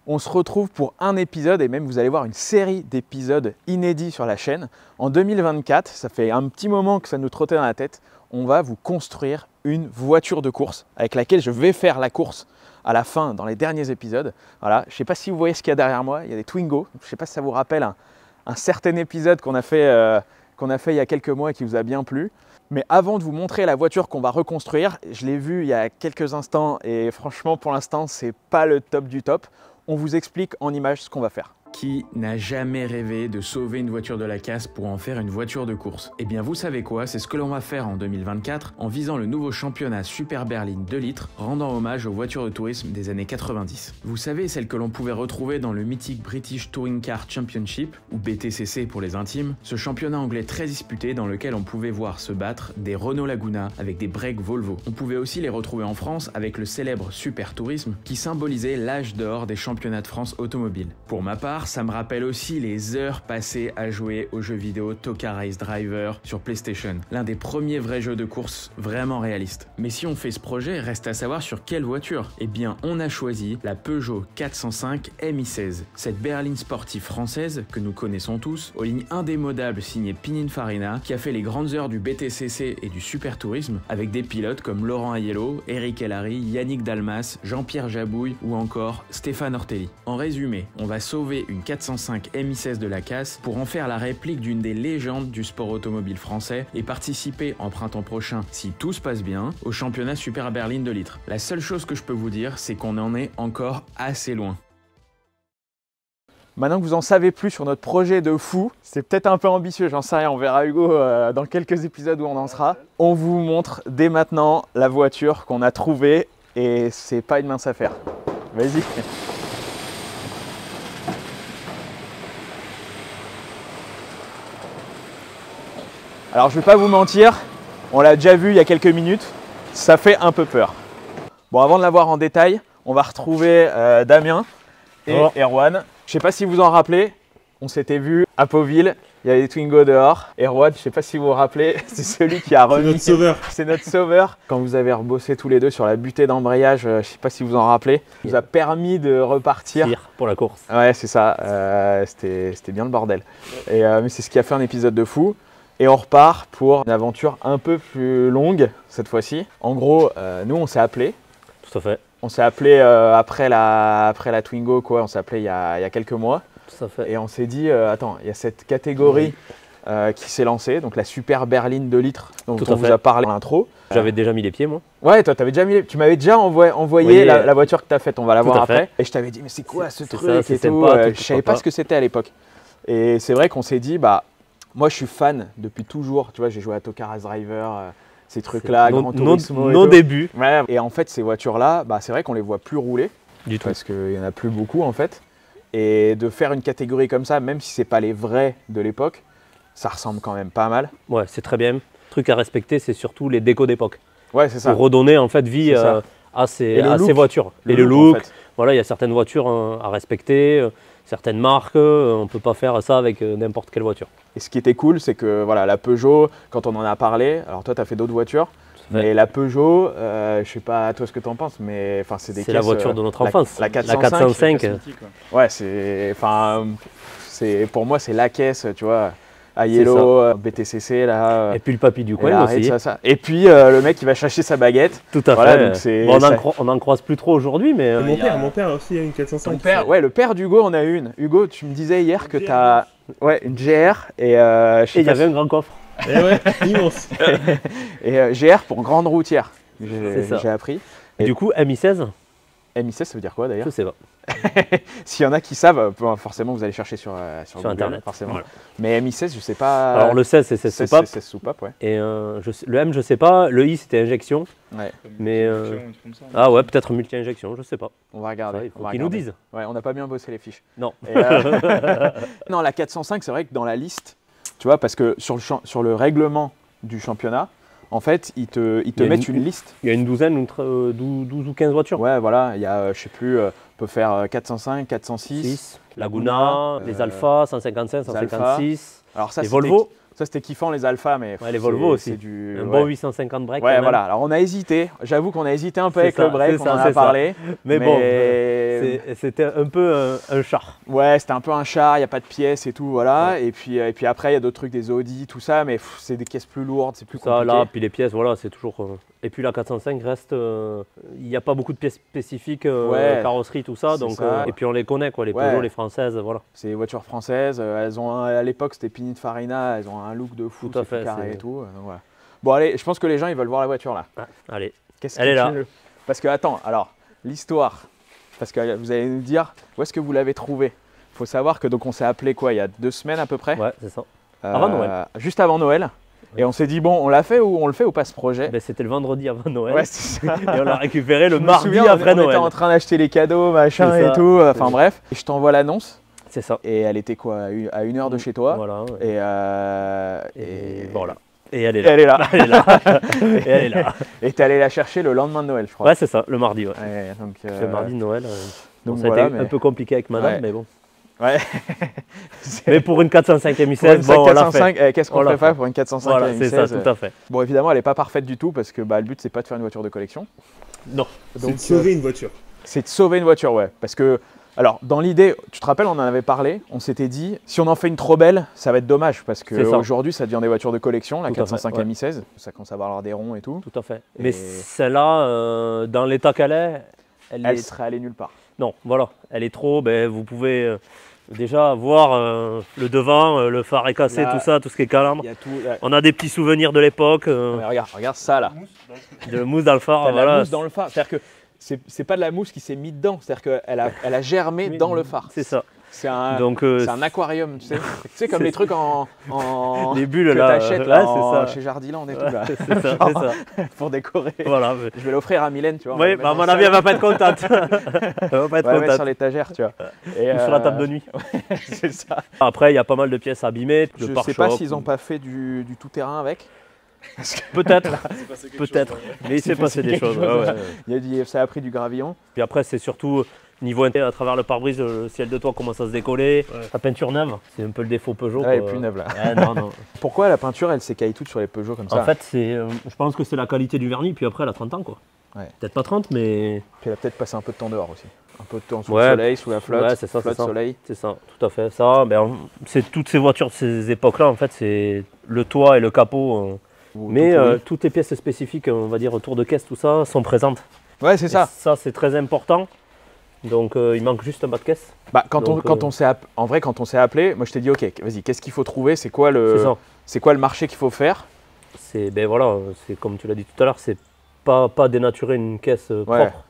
On se retrouve pour un épisode et même vous allez voir une série d'épisodes inédits sur la chaîne. En 2024, ça fait un petit moment que ça nous trottait dans la tête, on va vous construire une voiture de course avec laquelle je vais faire la course à la fin dans les derniers épisodes. Voilà, je ne sais pas si vous voyez ce qu'il y a derrière moi, il y a des Twingo. Je ne sais pas si ça vous rappelle un certain épisode qu'on a fait il y a quelques mois et qui vous a bien plu. Mais avant de vous montrer la voiture qu'on va reconstruire, je l'ai vue il y a quelques instants et franchement pour l'instant c'est pas le top du top. On vous explique en images ce qu'on va faire. Qui n'a jamais rêvé de sauver une voiture de la casse pour en faire une voiture de course? Eh bien vous savez quoi, c'est ce que l'on va faire en 2024 en visant le nouveau championnat Super Berline 2 litres, rendant hommage aux voitures de tourisme des années 90. Vous savez, celles que l'on pouvait retrouver dans le mythique British Touring Car Championship, ou BTCC pour les intimes, ce championnat anglais très disputé dans lequel on pouvait voir se battre des Renault Laguna avec des breaks Volvo. On pouvait aussi les retrouver en France avec le célèbre Super Tourisme qui symbolisait l'âge d'or des championnats de France automobiles. Pour ma part, ça me rappelle aussi les heures passées à jouer aux jeux vidéo TOCA Race Driver sur PlayStation, l'un des premiers vrais jeux de course vraiment réalistes. Mais si on fait ce projet, reste à savoir sur quelle voiture. Eh bien, on a choisi la Peugeot 405 MI16, cette berline sportive française que nous connaissons tous, aux lignes indémodables signée Pininfarina, qui a fait les grandes heures du BTCC et du Super Tourisme avec des pilotes comme Laurent Aiello, Eric Hellary, Yannick Dalmas, Jean-Pierre Jabouille ou encore Stéphane Ortelli. En résumé, on va sauver une 405 MI16 de la casse pour en faire la réplique d'une des légendes du sport automobile français et participer en printemps prochain, si tout se passe bien, au championnat Super Berline 2 litres. La seule chose que je peux vous dire, c'est qu'on en est encore assez loin. Maintenant que vous en savez plus sur notre projet de fou, c'est peut-être un peu ambitieux, j'en sais rien, on verra Hugo dans quelques épisodes où on en sera. On vous montre dès maintenant la voiture qu'on a trouvée et c'est pas une mince affaire. Vas-y. Alors je vais pas vous mentir, on l'a déjà vu il y a quelques minutes, ça fait un peu peur. Bon, avant de la voir en détail, on va retrouver Damien et Erwan. Je sais pas si vous en rappelez, on s'était vu à Pauville, il y avait des Twingo dehors. Erwan, je sais pas si vous vous rappelez, c'est celui qui a remis. C'est notre sauveur. C'est notre sauveur. Quand vous avez rebossé tous les deux sur la butée d'embrayage, je sais pas si vous en rappelez, ça nous a permis de repartir. Pour la course. Ouais, c'est ça, c'était bien le bordel. Mais c'est ce qui a fait un épisode de fou. Et on repart pour une aventure un peu plus longue cette fois-ci. En gros, nous on s'est appelés. Tout à fait. On s'est appelés après la Twingo, quoi. On s'est appelés il y a quelques mois. Tout à fait. Et on s'est dit, attends, il y a cette catégorie qui s'est lancée, donc la Super Berline 2 litres dont on vous a parlé en intro. J'avais déjà mis les pieds, moi. Ouais, toi, tu m'avais déjà envoyé la voiture que tu as faite, on va la voir après. Et je t'avais dit, mais c'est quoi ce truc et tout. Je savais pas ce que c'était à l'époque. Et c'est vrai qu'on s'est dit, bah, moi, je suis fan depuis toujours. Tu vois, j'ai joué à TOCA Race Driver, ces trucs-là, Gran Turismo. Nos débuts. Ouais. Et en fait, ces voitures-là, bah, c'est vrai qu'on les voit plus rouler. Du tout. Parce qu'il n'y en a plus beaucoup, en fait. Et de faire une catégorie comme ça, même si ce n'est pas les vrais de l'époque, ça ressemble quand même pas mal. Ouais, c'est très bien. Le truc à respecter, c'est surtout les décos d'époque. Ouais, c'est ça. Pour redonner, en fait, vie à ces voitures. Et le look. En fait. Voilà, il y a certaines voitures à respecter. Certaines marques, on ne peut pas faire ça avec n'importe quelle voiture. Et ce qui était cool, c'est que voilà, la Peugeot, quand on en a parlé, alors toi tu as fait d'autres voitures, mais la Peugeot, je ne sais pas toi ce que tu en penses, mais c'est des caisses… C'est la voiture de notre enfance, la 405. Ouais, pour moi c'est la caisse, tu vois. Aiello, BTCC là. Et puis le papy du coin aussi. Ça. Et puis le mec qui va chercher sa baguette. Tout à fait. Bon, on n'en croise plus trop aujourd'hui, mais. Mon père aussi a une 405. Ton père, ouais, le père d'Hugo en a une. Hugo, tu me disais hier que tu as une GR et il y avait un grand coffre. Et ouais, immense. Et GR pour grande routière. J'ai appris. Et du coup, MI16. MI16, ça veut dire quoi d'ailleurs? Je sais pas. S'il y en a qui savent, forcément vous allez chercher sur Google, Internet. Forcément. Voilà. Mais MI16, je sais pas. Alors le 16, c'est 16 soupapes. 16 soupapes, ouais. Et le M, je sais pas. Le I, c'était injection. Ouais. Mais ah ouais, peut-être multi-injection, je sais pas. On va regarder. Il faut qu'ils nous disent. Ouais, on n'a pas bien bossé les fiches. Non. Non, la 405, c'est vrai que dans la liste, tu vois, parce que sur le règlement du championnat, en fait, ils te mettent une liste. Il y a une douzaine, 12 ou 15 voitures. Ouais, voilà. Il y a, je sais plus, on peut faire 405, 406. Laguna, les Alpha, 155, 156. Alors ça, les Volvo. Ça, c'était kiffant les Alpha, mais les Volvo aussi. Un bon 850 break. Ouais, voilà. Alors, on a hésité. J'avoue qu'on a hésité un peu avec le break, on en a parlé. Mais bon, c'était un peu un char. Ouais, c'était un peu un char, il n'y a pas de pièces et tout, voilà. Ouais. Et puis après, il y a d'autres trucs, des Audi, tout ça, mais c'est des caisses plus lourdes, c'est plus compliqué. Là, puis les pièces, voilà, c'est toujours... Et puis la 405 reste... Il n'y a pas beaucoup de pièces spécifiques, carrosserie, tout ça. Donc, et puis on les connaît, quoi, les Peugeot, les françaises, voilà. C'est des voitures françaises. Elles ont à l'époque, c'était Pininfarina, elles ont un look de fou, tout à fait, carré et tout. Donc, voilà. Bon, allez, je pense que les gens, ils veulent voir la voiture, là. Ah, allez, elle est là. Parce que, attends, alors, l'histoire, parce que vous allez nous dire, où est-ce que vous l'avez trouvée? Il faut savoir que donc on s'est appelé quoi, il y a 2 semaines à peu près. Ouais, c'est ça. Avant Noël. Juste avant Noël. Et on s'est dit, bon, on l'a fait ou on le fait ou pas ce projet? C'était le vendredi avant Noël. Ouais, c'est ça. Et on l'a récupéré le mardi après Noël. On était en train d'acheter les cadeaux, machin et tout. Enfin bref. Et je t'envoie l'annonce. C'est ça. Et elle était quoi, à 1 heure de chez toi. Voilà. Et voilà. Et elle est là. Elle est là. Elle est là. Et elle est là. Et t'es allé la chercher le lendemain de Noël, je crois. Ouais, c'est ça, le mardi. Ouais. Donc, le mardi de Noël. Donc ça a été un peu compliqué avec madame, mais bon. Ouais. Mais pour une 405 M16, bon, on l'a fait. Qu'est-ce qu'on ferait pas pour une 405 voilà, M16? C'est ça, tout à fait. Bon, évidemment, elle n'est pas parfaite du tout parce que le but, c'est pas de faire une voiture de collection. Non. C'est de sauver une voiture. C'est de sauver une voiture, ouais. Parce que, alors, dans l'idée, tu te rappelles, on en avait parlé, on s'était dit, si on en fait une trop belle, ça va être dommage parce qu'aujourd'hui, ça devient des voitures de collection, la 405 M16. Ça commence à avoir des ronds et tout. Tout à fait. Mais celle-là, dans l'état qu'elle est, elle serait allée nulle part. Non, voilà, elle est trop, vous pouvez déjà voir le devant, le phare est cassé, là, tout ça, tout ce qui est calandre. On a des petits souvenirs de l'époque. Regarde ça là. De la mousse dans le phare. Voilà. La mousse dans le phare, c'est-à-dire que c'est pas de la mousse qui s'est mise dedans, c'est-à-dire qu'elle a germé dans le phare. C'est ça. C'est un aquarium, tu sais comme les trucs les bulles que là, t'achètes là, chez Jardiland et tout là. C'est ça. Pour décorer. Voilà. Je vais l'offrir à Mylène, tu vois. Oui, à mon avis, elle va pas être contente. Elle va pas être contente. Sur l'étagère, tu vois. Ou sur la table de nuit. C'est ça. Après, il y a pas mal de pièces abîmées. Je sais pas s'ils n'ont pas fait du tout-terrain avec. Peut-être, mais il s'est passé des choses. Ça a pris du gravillon. Puis après, c'est surtout niveau intérieur, à travers le pare-brise, le ciel de toit commence à se décoller. La peinture neuve, c'est un peu le défaut Peugeot. Elle est plus neuve là. Non. Pourquoi la peinture, elle s'écaille toute sur les Peugeot comme ça? En fait, je pense que c'est la qualité du vernis, puis après, elle a 30 ans quoi. Ouais. Peut-être pas 30, mais... Puis elle a peut-être passé un peu de temps dehors aussi. Un peu de temps sous le soleil, sous la flotte, c'est ça, soleil. C'est ça, tout à fait. Ça, c'est toutes ces voitures de ces époques-là, en fait, c'est le toit et le capot. Mais toutes les pièces spécifiques, on va dire, autour de caisse, tout ça, sont présentes. Ouais, c'est ça. Et ça, c'est très important. Donc, il manque juste un bas de caisse. Quand on s'est appelé, moi je t'ai dit, ok, vas-y, qu'est-ce qu'il faut trouver? C'est quoi le marché qu'il faut faire? C'est comme tu l'as dit tout à l'heure, c'est pas dénaturer une caisse propre.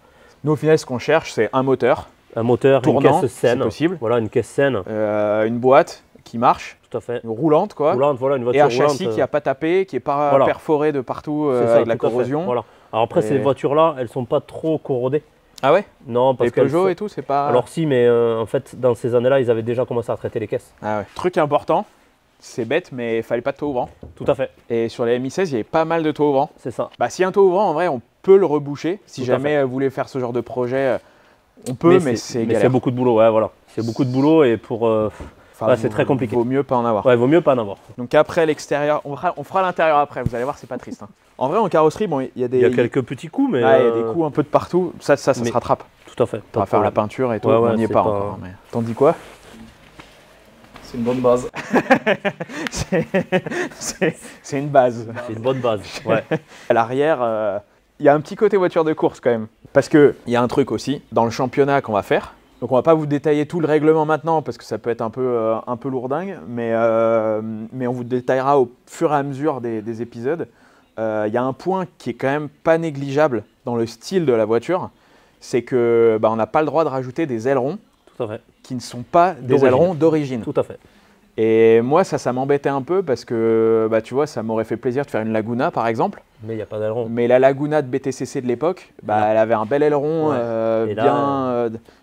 Nous, au final, ce qu'on cherche, c'est un moteur. Un moteur, tournant, une caisse saine. C'est possible. Voilà, une caisse saine. Une boîte qui marche. Tout à fait. Roulante, quoi. Roulante, voilà, une voiture et un roulante, châssis qui n'a pas tapé, qui n'est pas perforé de partout avec la corrosion. Voilà. Alors après, ces voitures-là, elles ne sont pas trop corrodées. Ah ouais? Non, parce que Peugeot et tout, c'est pas... Alors si, mais en fait, dans ces années-là, ils avaient déjà commencé à traiter les caisses. Ah ouais. Truc important, c'est bête, mais il fallait pas de toit ouvrant. Tout à fait. Et sur les Mi16, il y avait pas mal de toits ouvrants. C'est ça. S'il y a un toit ouvrant, en vrai, on peut le reboucher. Si jamais vous voulez faire ce genre de projet, on peut, mais c'est galère. C'est beaucoup de boulot, voilà. C'est beaucoup de boulot et pour... c'est très compliqué. Vaut mieux pas en avoir. Ouais, vaut mieux pas en avoir. Donc après l'extérieur, on fera l'intérieur après, vous allez voir, c'est pas triste. Hein. En vrai, en carrosserie, bon, il y a quelques petits coups, mais... il y a des coups un peu de partout, ça se rattrape. Tout à fait. On va faire la peinture et tout, on n'y est pas encore. Mais... T'en dis quoi? C'est une bonne base. C'est une base. C'est une bonne base, ouais. À l'arrière, il y a un petit côté voiture de course quand même. Parce qu'il y a un truc aussi, dans le championnat qu'on va faire, donc on va pas vous détailler tout le règlement maintenant parce que ça peut être un peu lourdingue, mais on vous détaillera au fur et à mesure des épisodes. Il y a un point qui est quand même pas négligeable dans le style de la voiture, c'est que on n'a pas le droit de rajouter des ailerons qui ne sont pas des ailerons d'origine. Tout à fait. Et moi, ça m'embêtait un peu parce que, tu vois, ça m'aurait fait plaisir de faire une Laguna, par exemple. Mais il n'y a pas d'aileron. Mais la Laguna de BTCC de l'époque, elle avait un bel aileron,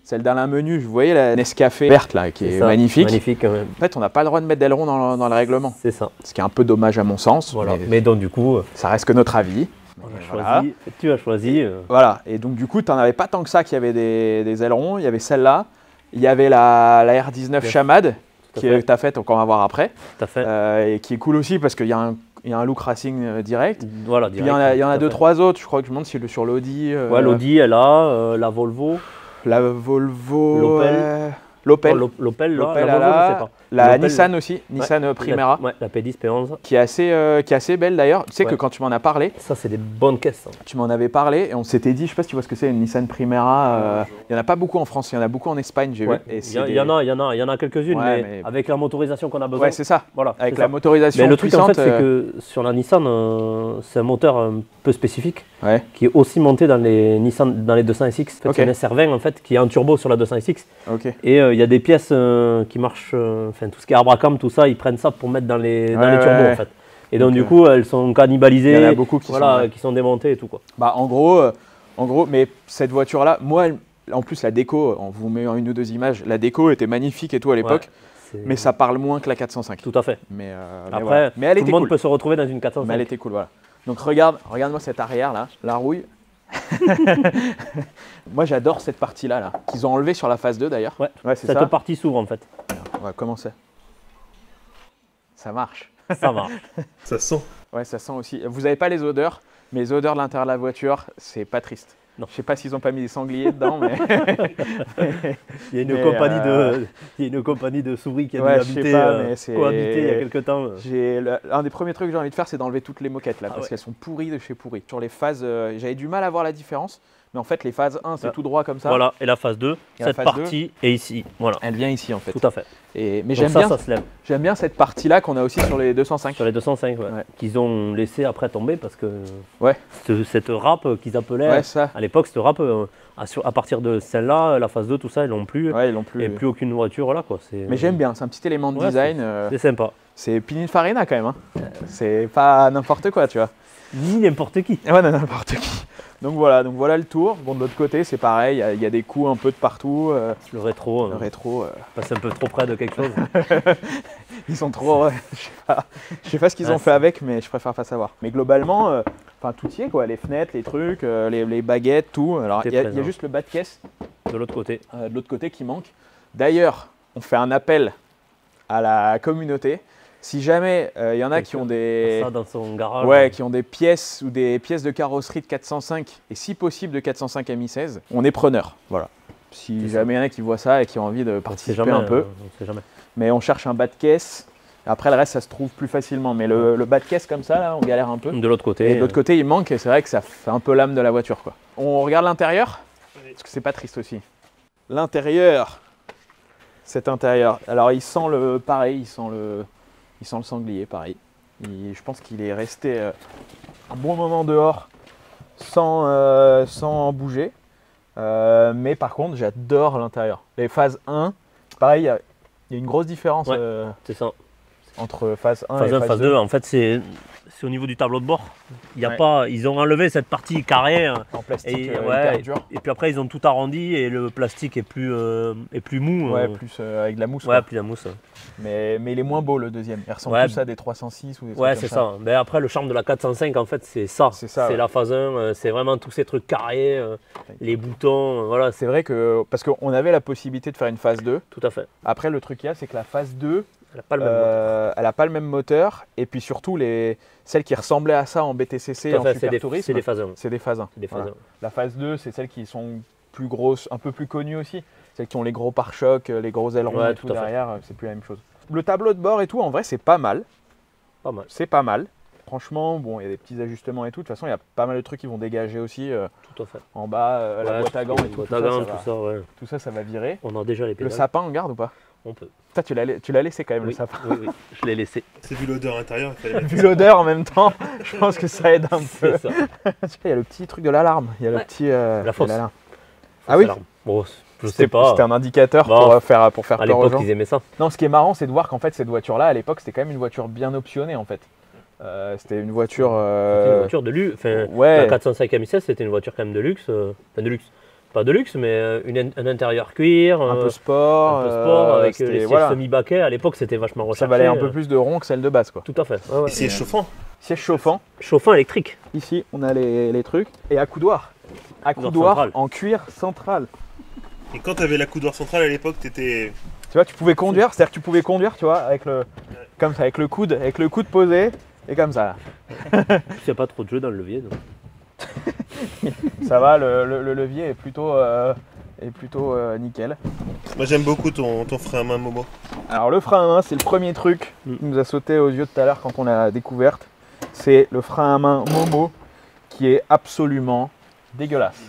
celle d'Alain Menu. Vous voyez la Nescafé verte, là, qui est magnifique. Magnifique, quand même. En fait, on n'a pas le droit de mettre d'aileron dans le règlement. C'est ça. Ce qui est un peu dommage à mon sens. Voilà. Mais donc, du coup... ça reste que notre avis. Tu as choisi. Voilà. Et donc, du coup, tu n'en avais pas tant que ça qu'il y avait des ailerons. Il y avait celle-là. Il y avait la R19 Chamade. que tu as faite, qu'on va voir après. Tout à fait. Et qui est cool aussi parce qu'il y a un look racing direct. Voilà, direct. Puis il y en a 2-3 autres, je crois que je me demande si sur l'Audi. Ouais, l'Audi, elle a la Volvo. La Volvo. L'Opel. L'Opel. L'Opel, là, L'Opel, la Volvo, je sais pas. La Nissan aussi, Nissan Primera. La P10, P11. Qui est assez belle d'ailleurs. Tu sais que quand tu m'en as parlé. Ça, c'est des bonnes caisses. Tu m'en avais parlé et on s'était dit, je sais pas si tu vois ce que c'est, une Nissan Primera. Il n'y en a pas beaucoup en France, il y en a beaucoup en Espagne, j'ai vu. Il y en a quelques-unes, mais avec la motorisation qu'on a besoin. Ouais, c'est ça. Voilà, avec la motorisation. Mais le truc, puissante, en fait, c'est que sur la Nissan, c'est un moteur un peu spécifique qui est aussi monté dans les Nissan, dans les 200SX. En fait, c'est un SR20 en fait, qui est en turbo sur la 200SX. Et il y a des pièces qui marchent, enfin tout ce qui est Abracam, tout ça, ils prennent ça pour mettre dans les turbos en fait. Et donc du coup, elles sont cannibalisées. Il y en a beaucoup qui sont démontées et tout quoi. Bah en gros, mais cette voiture-là, moi, en plus la déco, on vous met une ou deux images, la déco était magnifique et tout à l'époque. Mais ça parle moins que la 405. Tout à fait. Mais après, mais elle tout le monde peut se retrouver dans une 405. Mais elle était cool, voilà. Donc regarde-moi cette arrière là, la rouille. Moi j'adore cette partie là, qu'ils ont enlevé sur la phase 2 d'ailleurs. Ouais, c'est ça. Cette partie s'ouvre en fait. On va commencer. Ça marche. Ça marche. Ça sent. Ouais, ça sent aussi. Vous n'avez pas les odeurs, mais les odeurs de l'intérieur de la voiture, c'est pas triste. Non. Je sais pas s'ils n'ont pas mis des sangliers dedans, mais. Il y a une compagnie de souris qui a cohabité il y a quelques temps. Un des premiers trucs que j'ai envie de faire, c'est d'enlever toutes les moquettes là, parce qu'elles sont pourries de chez pourries. Sur les phases, j'avais du mal à voir la différence. Mais en fait, les phases 1, c'est tout droit comme ça. Voilà, et la phase 2, cette partie est ici. Voilà. Elle vient ici en fait. Tout à fait. Mais j'aime bien cette partie-là qu'on a aussi sur les 205. Sur les 205, qu'ils ont laissé après tomber parce que cette râpe qu'ils appelaient, à l'époque, cette râpe, à partir de celle-là, la phase 2, tout ça, ils l'ont plus. Ouais, ils l'ont plus. Et plus aucune voiture là. Quoi. Mais j'aime bien, c'est un petit élément de design. C'est sympa. C'est Pininfarina quand même. Hein. C'est pas n'importe quoi, tu vois. Ni n'importe qui. Ouais, n'importe qui. Donc voilà le tour. Bon, de l'autre côté, c'est pareil, il y a des coups un peu de partout. Le rétro. Passe un peu trop près de quelque chose. Ils sont trop. Je sais pas ce qu'ils ont fait avec, mais je préfère pas savoir. Mais globalement, tout y est quoi. Les fenêtres, les trucs, les baguettes, tout. Alors il y a juste le bas de caisse. De l'autre côté. De l'autre côté qui manque. D'ailleurs, on fait un appel à la communauté. Si jamais il y en a qui ont ça dans son garage, qui ont des pièces ou des pièces de carrosserie de 405 et si possible de 405 MI16, on est preneur. Voilà. Si jamais il y en a qui voient ça et qui ont envie de participer un peu. On sait jamais. Mais on cherche un bas de caisse. Après le reste ça se trouve plus facilement. Mais le bas de caisse comme ça, là, on galère un peu. De l'autre côté. Et de l'autre côté il manque et c'est vrai que ça fait un peu l'âme de la voiture, quoi. On regarde l'intérieur parce que c'est pas triste aussi. L'intérieur, cet intérieur. Alors il sent il sent le sanglier, pareil. Je pense qu'il est resté un bon moment dehors sans bouger. Mais par contre, j'adore l'intérieur. Les phases 1, pareil, il y a une grosse différence c'est ça. entre phase 1 et phase 2. En fait, c'est au niveau du tableau de bord. Ils ont enlevé cette partie carrée en plastique hyper dur. Et puis après, ils ont tout arrondi et le plastique est plus mou. Plus avec de la mousse. Plus de la mousse. Mais il est moins beau le deuxième. Il ressemble plus à des 306 ou des trucs comme c'est ça. Mais après, le charme de la 405, en fait, c'est ça. C'est la phase 1. C'est vraiment tous ces trucs carrés, les boutons. Voilà. C'est vrai que parce qu'on avait la possibilité de faire une phase 2. Tout à fait. Après, le truc qu'il y a, c'est que la phase 2, elle n'a pas le même moteur. Et puis surtout, celles qui ressemblaient à ça en BTCC, en Super Tourisme, c'est des phases 1. C'est des phases 1. La phase 2, c'est celles qui sont plus grosses, un peu plus connues aussi. Celles qui ont les gros pare-chocs, les gros ailerons et tout derrière, c'est plus la même chose. Le tableau de bord et tout, en vrai, c'est pas mal. C'est pas mal. Franchement, bon, il y a des petits ajustements et tout. De toute façon, il y a pas mal de trucs qui vont dégager aussi. Tout à fait. En bas, la boîte à gants et tout. Tout ça, ça va virer. On a déjà les pédales. Le sapin, on garde ou pas? On peut. Tu l'as laissé quand même, le sapin. Oui, je l'ai laissé. C'est vu l'odeur intérieure. Vu l'odeur en même temps, je pense que ça aide un peu. C'est ça. Il y a le petit truc de l'alarme. Il y a le petit. La fausse. Ah oui. Bon, je sais pas. C'était un indicateur pour faire peur aux gens. À l'époque, ils aimaient ça. Non, ce qui est marrant, c'est de voir qu'en fait, cette voiture-là, à l'époque, c'était quand même une voiture bien optionnée en fait. C'était une voiture. C'était une voiture de luxe. La 405 MI16, c'était une voiture quand même de luxe. De luxe. Pas de luxe, mais un intérieur cuir. Un peu sport. Avec les sièges semi-baquets. À l'époque, c'était vachement recherché. Ça valait un peu plus de rond que celle de base, quoi. Tout à fait. Et siège chauffant. Siège chauffant. Chauffant électrique. Ici, on a les trucs. Et accoudoir. Accoudoir en cuir central. Et quand tu avais l'accoudoir central à l'époque, Tu vois, tu pouvais conduire, c'est-à-dire que tu pouvais conduire, tu vois, avec le, comme ça, avec le coude posé, et comme ça. Il n'y a pas trop de jeu dans le levier. Donc. Ça va, le levier est plutôt nickel. Moi j'aime beaucoup ton frein à main Momo. Alors le frein à main, c'est le premier truc qui nous a sauté aux yeux tout à l'heure quand on l'a découverte. C'est le frein à main Momo qui est absolument dégueulasse.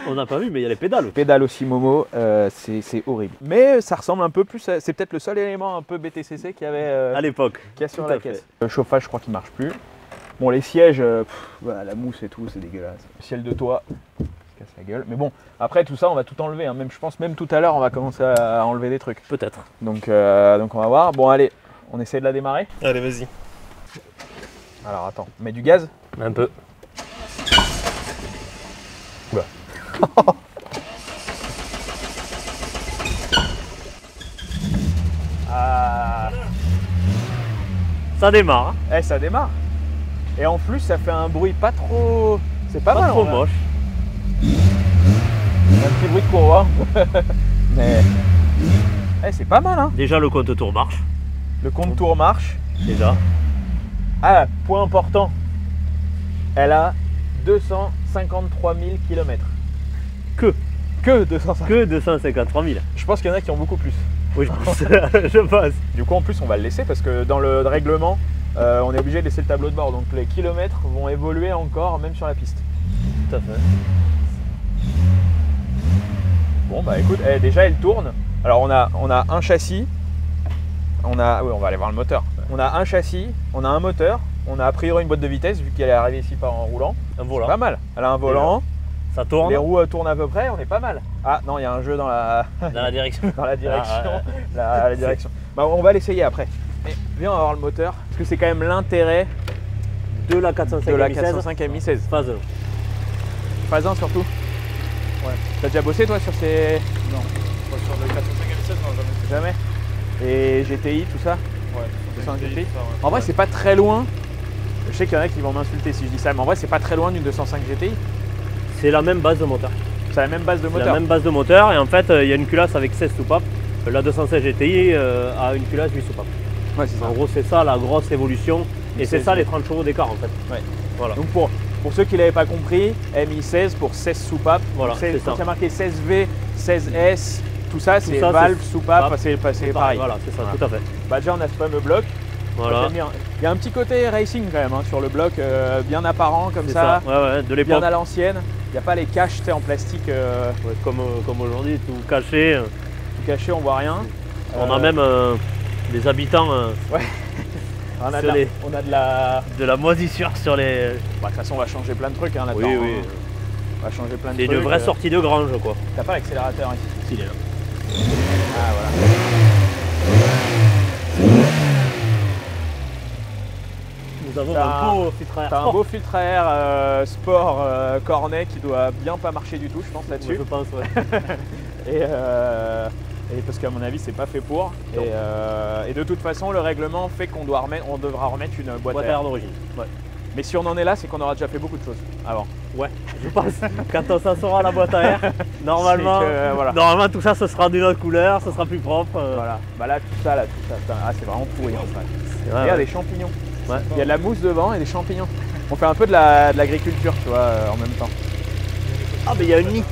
On n'a pas vu, mais il y a les pédales. Les pédales aussi Momo, c'est horrible. Mais ça ressemble un peu plus, c'est peut-être le seul élément un peu BTCC qu'il y avait à l'époque. Qu'il y a sur la caisse. Le chauffage, je crois qu'il marche plus. Bon, les sièges, voilà, la mousse et tout, c'est dégueulasse. Le ciel de toit, ça se casse la gueule. Mais bon, après tout ça, on va tout enlever. Hein. Même, je pense même tout à l'heure, on va commencer à enlever des trucs. Peut-être. Donc on va voir. Bon, allez, on essaie de la démarrer. Allez, vas-y. Alors attends, on met du gaz. Un peu. Oula. Ça démarre. Eh, ça démarre. Et en plus, ça fait un bruit pas trop. C'est pas mal. Pas trop moche. Un petit bruit de courroie. Mais. Eh, c'est pas mal, hein. Déjà, le compte-tour marche. Le compte-tour marche. Déjà. Ah, point important. Elle a 253 000 km. Que 253 000. Je pense qu'il y en a qui ont beaucoup plus. Oui, je pense. Je pense. Du coup, en plus, on va le laisser parce que dans le règlement, on est obligé de laisser le tableau de bord. Donc les kilomètres vont évoluer encore, même sur la piste. Tout à fait. Bon, bah écoute, déjà, elle tourne. Alors, on a un châssis. Oui, on va aller voir le moteur. On a un châssis, on a un moteur, on a a priori une boîte de vitesse vu qu'elle est arrivée ici par en roulant. Un volant. Pas mal. Elle a un volant. Ça tourne. Les roues tournent à peu près, on est pas mal. Ah non, il y a un jeu dans la direction. dans la direction. La direction. Bah, on va l'essayer après. Mais viens, on va voir le moteur. Parce que c'est quand même l'intérêt de la 405 MI16. Phase 1. Phase 1 surtout. Ouais. T'as déjà bossé toi sur ces. Non, pas sur le 405 MI16, non, jamais. Et GTI, tout ça. Ouais, sur un GTI. ça, ouais. En vrai, c'est pas très loin. Je sais qu'il y en a qui vont m'insulter si je dis ça, mais en vrai, c'est pas très loin d'une 205 GTI. C'est la même base de moteur. C'est la même base de moteur. La même base de moteur, et en fait, il y a une culasse avec 16 soupapes. La 216 GTI a une culasse 8 soupapes. Ouais, c'est ça. En gros, c'est ça la grosse évolution. Et c'est ça les 30 chevaux d'écart en fait. Ouais. Voilà. Donc pour ceux qui ne l'avaient pas compris, MI16 pour 16 soupapes. Voilà, c'est ça. Quand il y a marqué 16V, 16S, tout ça c'est valve, soupape, c'est pareil. Voilà, c'est ça, voilà. tout à fait. Bah déjà on a ce fameux bloc. Voilà. Il y a un petit côté racing quand même hein, sur le bloc, bien apparent comme ça. Ouais, de l'époque. Bien à l'ancienne. Il n'y a pas les caches en plastique. Ouais, comme aujourd'hui, tout caché. Tout caché, on voit rien. On a même des habitants. Ouais. On a de la moisissure sur les. Bah, de toute façon, on va changer plein de trucs hein, là-dedans. Oui. Hein. On va changer plein de trucs. C'est une vraie sortie de grange quoi. T'as pas l'accélérateur ici? Si, il est là. Ah voilà. Nous avons un beau filtre à air. T'as un beau filtre à air sport Cornet qui doit bien pas marcher du tout, je pense là-dessus. Je pense, ouais. Et parce qu'à mon avis, c'est pas fait pour. Et de toute façon, le règlement fait qu'on devra remettre une boîte à air d'origine. Ouais. Mais si on en est là, c'est qu'on aura déjà fait beaucoup de choses avant. Ouais, je pense. Quand ça sera la boîte à air, normalement, normalement tout ça, ce sera d'une autre couleur, ce sera plus propre. Voilà. Bah là, tout ça. Ah, c'est vraiment pourri en fait. Ouais, Regarde, des champignons. Ouais. Il y a de la mousse devant et des champignons. On fait un peu de l'agriculture, tu vois, en même temps. Ah, mais il y a un nid.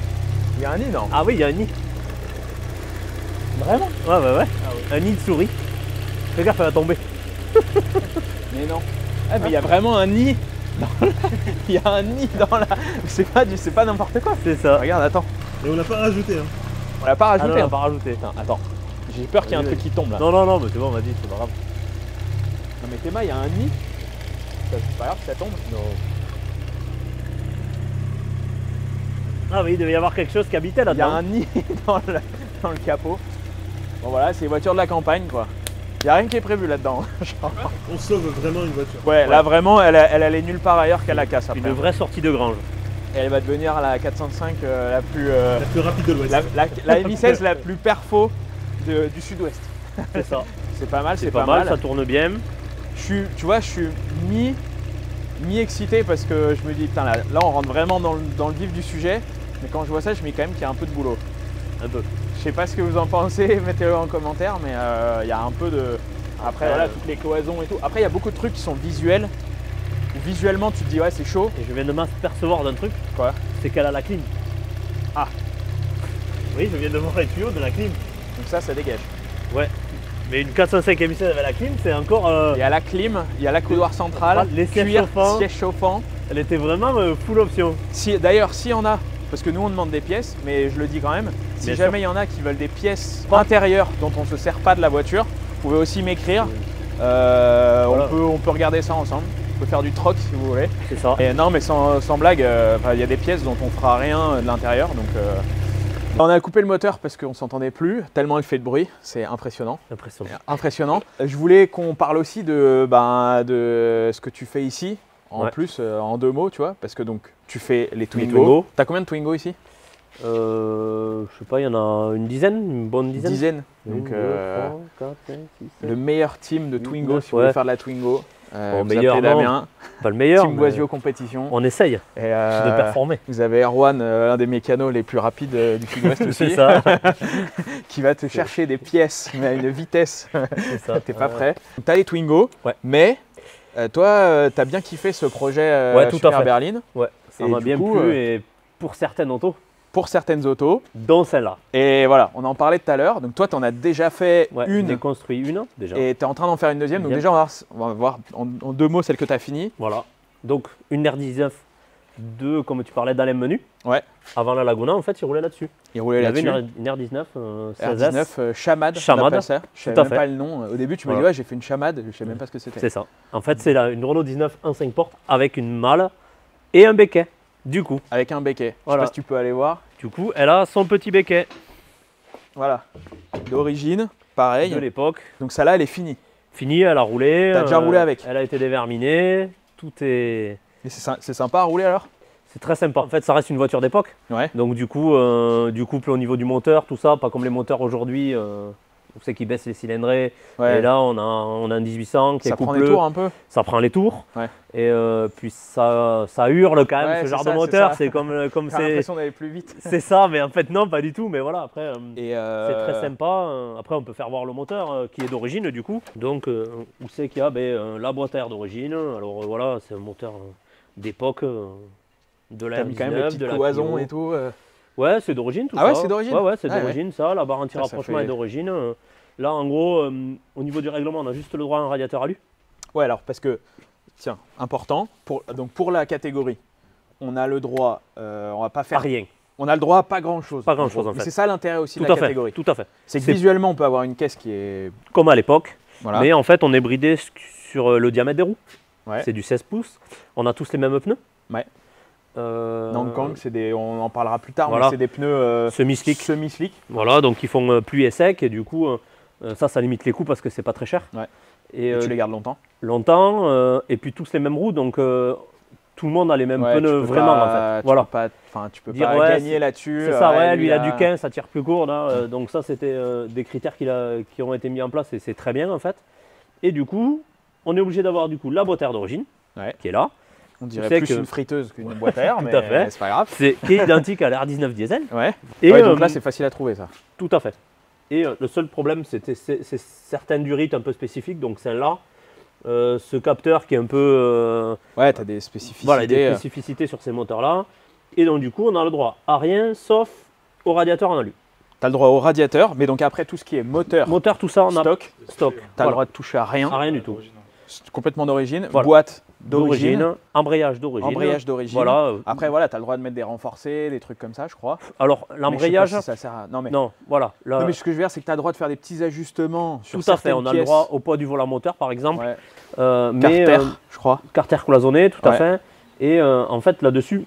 Il y a un nid, non? Ah oui, il y a un nid. Vraiment? Ouais. Ah oui. Un nid de souris. Fais gaffe, elle va tomber. Mais non. Ah, mais il y a vraiment un nid. Il y a un nid dans la. C'est pas n'importe quoi. C'est ça. Regarde, attends. Et on l'a pas rajouté. Hein. On l'a pas rajouté. On l'a pas rajouté. Attends. J'ai peur qu'il y ait un truc qui tombe là. Non, mais c'est bon, on m'a dit, c'est pas grave. Non, mais Théma, il y a un nid. C'est pas grave si ça tombe. Non. Ah oui, il devait y avoir quelque chose qui habitait là-dedans. Il y a un nid dans le capot. Bon voilà, c'est les voitures de la campagne quoi. Il n'y a rien qui est prévu là-dedans. On sauve vraiment une voiture. Ouais, là vraiment, elle allait nulle part ailleurs qu'à la casse après. Une vraie sortie de grange. Et elle va devenir la 405 la plus rapide de l'Ouest. La MI16 la plus perfo du sud-ouest. C'est ça. C'est pas mal, c'est pas mal, ça tourne bien. Tu vois, je suis mi-excité parce que je me dis, putain, là on rentre vraiment dans le vif du sujet. Mais quand je vois ça, je me dis quand même qu'il y a un peu de boulot. Un peu. Je sais pas ce que vous en pensez, mettez-le en commentaire, mais il y a un peu de... Après, voilà, toutes les cloisons et tout. Après, il y a beaucoup de trucs qui sont visuels. Visuellement, tu te dis, ouais, c'est chaud. Et je viens de m'apercevoir d'un truc. Quoi? C'est qu'elle a la clim. Ah. Oui, je viens de voir les tuyaux de la clim. Donc ça dégage. Ouais. Mais une 405 M16 avec la clim, c'est encore... Il y a la clim, il y a la couloir centrale, les sièges chauffants. Siège chauffant. Elle était vraiment full option. D'ailleurs, s'il y en a, parce que nous on demande des pièces, mais je le dis quand même, si Bien jamais il y en a qui veulent des pièces intérieures dont on ne se sert pas de la voiture, vous pouvez aussi m'écrire. Voilà. On peut regarder ça ensemble. On peut faire du troc si vous voulez. C'est ça. Et non, mais sans blague, il y a des pièces dont on fera rien de l'intérieur. Donc, on a coupé le moteur parce qu'on s'entendait plus, tellement il fait de bruit. C'est impressionnant. Impressionnant. Je voulais qu'on parle aussi de ce que tu fais ici. En plus, en 2 mots, tu vois, parce que donc tu fais les Twingo. T'as combien de Twingo ici? Je sais pas, il y en a une bonne dizaine. Donc, 1, 2, 3, 4, 5, 6, 7. le meilleur team de Twingo, si vous voulez faire de la Twingo. Meilleur, Damien. Pas le meilleur. Team Boisio Compétition. On essaye de performer. Vous avez Erwan, un des mécanos les plus rapides du Sud-Ouest aussi. C'est ça. Qui va te chercher des pièces, mais à une vitesse. C'est ça. T'es pas prêt. Tu as les Twingo, mais toi, tu as bien kiffé ce projet Super Berline. Ouais, ça m'a bien plu et pour certaines autos. Pour certaines autos. Dont celle-là. Et voilà, on en parlait tout à l'heure. Donc toi, tu en as déjà fait une. J'ai construit une déjà. Et tu es en train d'en faire une deuxième. Donc déjà, on va voir en 2 mots celle que tu as finie. Voilà. Donc une R19 2, comme tu parlais d'Alain Menu. Ouais. Avant la Laguna, en fait, il roulait là-dessus. Il roulait là-dessus. Il avait une R19 R19 Chamad. Chamad. Ça. Je savais même pas le nom. Au début, tu m'as dit, ouais, j'ai fait une Chamad. Je savais même pas ce que c'était. C'est ça. En fait, c'est une Renault 19 1.5 portes avec une malle et un béquet. Du coup. Avec un béquet. Voilà. Je sais pas si tu peux aller voir. Du coup, elle a son petit béquet. Voilà. D'origine, pareil. De l'époque. Donc celle-là, elle est finie. Finie, elle a roulé. T'as déjà roulé avec. Elle a été déverminée. Tout est... Et c'est sympa à rouler alors? C'est très sympa. En fait, ça reste une voiture d'époque. Ouais. Donc du coup, au niveau du moteur, tout ça, pas comme les moteurs aujourd'hui. On sait qu'ils baissent les cylindrées. Ouais. Et là, on a un 1800 qui est coupleux. Ça prend les tours un peu. Ça prend les tours. Ouais. Et puis ça hurle quand même, ce genre de moteur. C'est comme c'est l'impression d'aller plus vite. C'est ça, mais en fait non, pas du tout. Mais voilà, après, c'est très sympa. Après, on peut faire voir le moteur qui est d'origine du coup. Donc, où c'est qu'il y a la boîte à air d'origine. Alors voilà, c'est un moteur d'époque de la M19, de la cloison et tout. Ouais, c'est d'origine tout ça. Ah ouais, c'est d'origine. Ouais, c'est d'origine ça. La barre anti-rapprochement est d'origine. Là, en gros, au niveau du règlement, on a juste le droit à un radiateur alu. Ouais, alors parce que, tiens, important, pour la catégorie, on a le droit, on va pas faire rien. On a le droit à pas grand-chose. Pas grand-chose en fait. C'est ça l'intérêt aussi de la catégorie. Tout à fait. C'est que visuellement, on peut avoir une caisse qui est... Comme à l'époque, voilà. Mais en fait, on est bridé sur le diamètre des roues. Ouais. C'est du 16 pouces. On a tous les mêmes pneus. Ouais. Nankang, on en parlera plus tard, voilà. Mais c'est des pneus semi-slick. Voilà, donc ils font pluie et sec et du coup, ça limite les coûts parce que c'est pas très cher. Ouais. Et tu les gardes longtemps. Longtemps, et puis tous les mêmes roues, donc tout le monde a les mêmes pneus vraiment en fait. Voilà. Tu peux pas gagner là-dessus. C'est ça, ouais, lui il a du 15, ça tire plus court là, donc ça c'était des critères qui ont été mis en place et c'est très bien en fait. Et du coup, on est obligé d'avoir du coup la boîte à air d'origine qui est là. On dirait plus une friteuse qu'une boîte à air, mais c'est pas grave. Qui est identique à l'R19 diesel. Ouais. Et donc là, c'est facile à trouver ça. Tout à fait. Et le seul problème, c'est certaines durites un peu spécifiques. Donc celle-là, ce capteur qui est un peu... ouais, tu as des spécificités. Voilà, des spécificités sur ces moteurs-là. Et donc du coup, on a le droit à rien sauf au radiateur en alu. Tu as le droit au radiateur, mais donc après tout ce qui est moteur, tout ça, on a stock. Tu as le droit de toucher à rien. À rien du tout. Complètement d'origine. Voilà. Boîte d'origine. Embrayage d'origine. Embrayage d'origine. Voilà. Après, voilà, tu as le droit de mettre des renforcés, des trucs comme ça, je crois. Alors, l'embrayage. Si ça sert à... Non, voilà. Non, mais ce que je veux dire, c'est que tu as le droit de faire des petits ajustements sur tout à fait. On a le droit au poids du volant moteur, par exemple. Ouais. Carter, je crois. Carter cloisonné, tout à fait. Et en fait, là-dessus,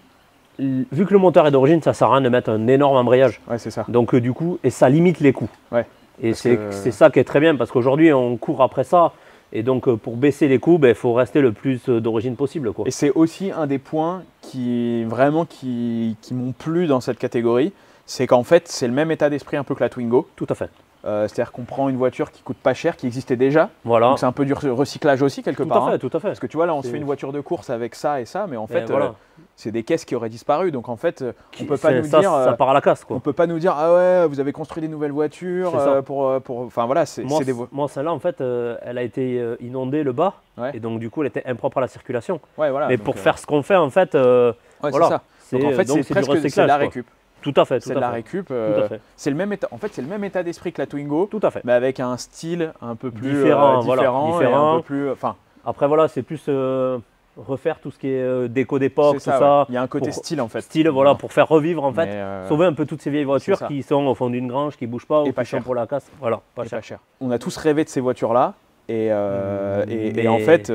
vu que le moteur est d'origine, ça sert à rien de mettre un énorme embrayage. Ouais, c'est ça. Donc, du coup, et ça limite les coûts. Ouais. Et c'est ça qui est très bien, parce qu'aujourd'hui, on court après ça. Et donc, pour baisser les coûts, il faut rester le plus d'origine possible, quoi. Et c'est aussi un des points qui m'ont plu dans cette catégorie, c'est qu'en fait, c'est le même état d'esprit un peu que la Twingo. Tout à fait. C'est-à-dire qu'on prend une voiture qui coûte pas cher, qui existait déjà. Voilà. Donc c'est un peu du recyclage aussi quelque part. Tout à fait. Parce que tu vois, là, on se fait une voiture de course avec ça et ça, mais en fait, c'est des caisses qui auraient disparu. Donc en fait, on peut pas nous dire. Ça part à la casse, quoi. On peut pas nous dire, ah ouais, vous avez construit des nouvelles voitures Enfin voilà, c'est des. Moi, celle-là, en fait, elle a été inondée le bas, et donc du coup, elle était impropre à la circulation. Ouais, voilà. Mais pour faire ce qu'on fait, en fait, voilà. Donc en fait, c'est presque de la récup. Tout à fait. C'est de la récup. C'est le même état. En fait, c'est le même état d'esprit que la Twingo. Tout à fait. Mais avec un style un peu plus différent. Et un peu plus. Après voilà, c'est plus refaire tout ce qui est déco d'époque, tout ça. Il y a un côté style en fait. Style, voilà, pour faire revivre en fait, sauver un peu toutes ces vieilles voitures qui sont au fond d'une grange, qui bougent pas ou pas qui sont pour la casse. Voilà, pas cher. On a tous rêvé de ces voitures-là et en fait,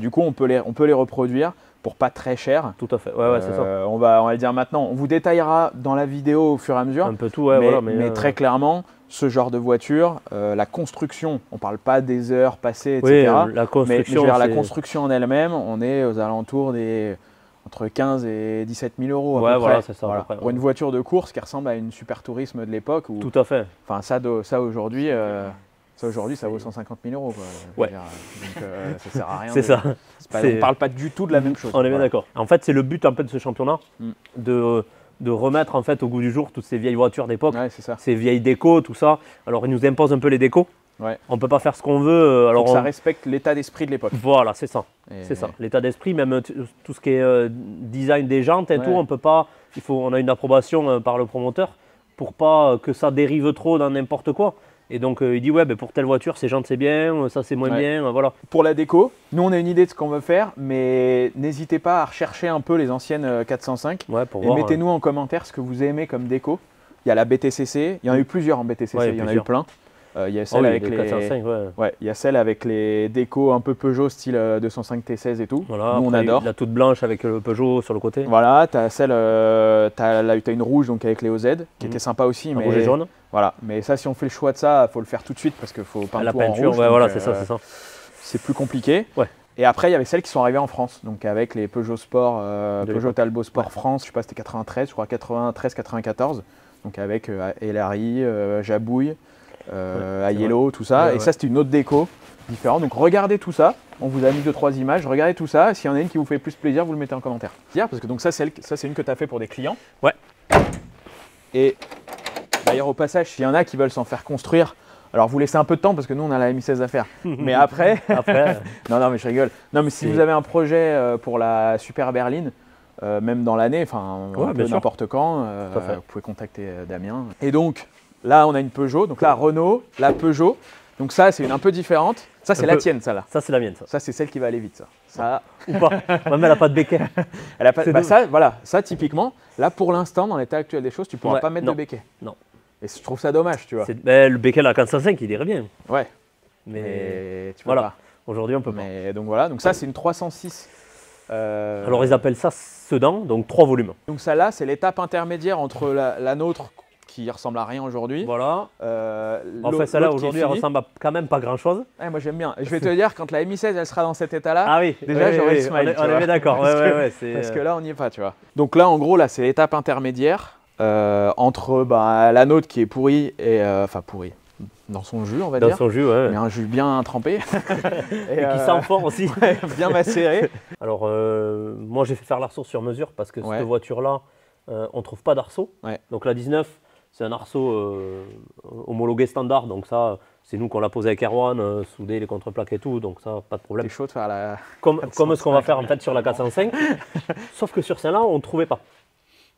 du coup, on peut les reproduire. Pour pas très cher. Tout à fait, c'est ça. On va le dire maintenant. On vous détaillera dans la vidéo au fur et à mesure. Un peu tout, mais très clairement, ce genre de voiture, la construction, on parle pas des heures passées, etc. Oui, la construction, la construction en elle-même, on est aux alentours des entre 15 et 17 000 euros. À peu près. Voilà, c'est ça. Voilà. Pour une voiture de course qui ressemble à une Super Tourisme de l'époque. Tout à fait. Enfin, ça aujourd'hui. Ça aujourd'hui, ça vaut 150 000 euros. Quoi, donc ça sert à rien. C'est ça. On ne parle pas du tout de la même chose. On est bien d'accord. En fait, c'est le but un peu de ce championnat, de remettre en fait au goût du jour toutes ces vieilles voitures d'époque, ces vieilles décos, tout ça. Alors, ils nous imposent un peu les décos. On ne peut pas faire ce qu'on veut. Alors, ça respecte l'état d'esprit de l'époque. Voilà, c'est ça. C'est ça. L'état d'esprit, même tout ce qui est design des jantes et tout, on peut pas. On a une approbation par le promoteur pour pas que ça dérive trop dans n'importe quoi. Et donc il dit pour telle voiture ces jantes c'est bien, ça c'est moins bien, voilà. Pour la déco, nous on a une idée de ce qu'on veut faire, mais n'hésitez pas à rechercher un peu les anciennes 405 et mettez-nous en commentaire ce que vous aimez comme déco. Il y a la BTCC, il y en a eu plusieurs en BTCC, il y en a eu plein. Il y a celle avec les 405, il y a celle avec les décos un peu Peugeot style 205 T16 et tout. Voilà, nous on adore. La toute blanche avec le Peugeot sur le côté. Voilà, tu as celle t'as une rouge donc avec les OZ qui était sympa aussi, mais rouge et jaune. Voilà, mais ça si on fait le choix de ça, il faut le faire tout de suite parce qu'il faut peindre la tout peinture, en rouge. voilà, c'est ça. C'est plus compliqué. Et après, il y avait celles qui sont arrivées en France, donc avec les Peugeot Sport, Peugeot Talbot Sport France, je sais pas, c'était 93, je crois 93-94, donc avec Elari, Jabouille, Aiello, tout ça. Et ça, c'était une autre déco différente. Donc regardez tout ça. On vous a mis 2-3 images. Regardez tout ça. S'il y en a une qui vous fait plus plaisir, vous le mettez en commentaire. Parce que donc ça, c'est une que tu as fait pour des clients. Et d'ailleurs, au passage, s'il y en a qui veulent s'en faire construire, alors vous laissez un peu de temps parce que nous, on a la Mi16 à faire. Mais après, non, mais je rigole. Non, mais si vous avez un projet pour la Super Berline, même dans l'année, enfin n'importe quand, vous pouvez contacter Damien. Et donc, là, on a une Peugeot. Donc là, Renault, la Peugeot. Donc ça, c'est une un peu différente. Ça, c'est la tienne, ça là. Ça, c'est la mienne, ça. Ça, c'est celle qui va aller vite, ça. Ça ou pas. Même elle n'a pas de béquet. Elle a pas. Ça, typiquement, là, pour l'instant, dans l'état actuel des choses, tu ne pourras pas mettre de béquet. Non. Et je trouve ça dommage, tu vois. Le béquet, la 405, il irait bien. Ouais. Mais tu peux pas. Aujourd'hui, on peut pas. Donc voilà. Donc ça, c'est une 306. Alors, ils appellent ça sedan, donc 3 volumes. Donc celle-là, c'est l'étape intermédiaire entre la nôtre qui ressemble à rien aujourd'hui. Voilà. En fait, celle-là, aujourd'hui, elle ressemble à quand même pas grand-chose. Ouais, moi, j'aime bien. Je vais te dire, quand la Mi16, elle sera dans cet état-là, déjà, j'aurai le smile. On est bien d'accord. Parce que là, on n'y est pas, tu vois. Donc là, en gros, là, c'est l'étape intermédiaire entre la nôtre qui est pourrie et... Enfin, pourrie. Dans son jus, on va dire. Dans son jus, Mais un jus bien trempé. et qui sent fort aussi. Bien macéré. Alors, moi, j'ai fait faire l'arceau sur mesure parce que cette voiture-là, on ne trouve pas d'arceau. Donc la 19, c'est un arceau homologué standard. Donc ça, c'est nous qu'on l'a posé avec Erwan, soudé les contreplaques et tout. Donc ça, pas de problème. C'est chaud de faire la... Comme ce qu'on va faire en fait sur la 405. Sauf que sur celle-là, on ne trouvait pas.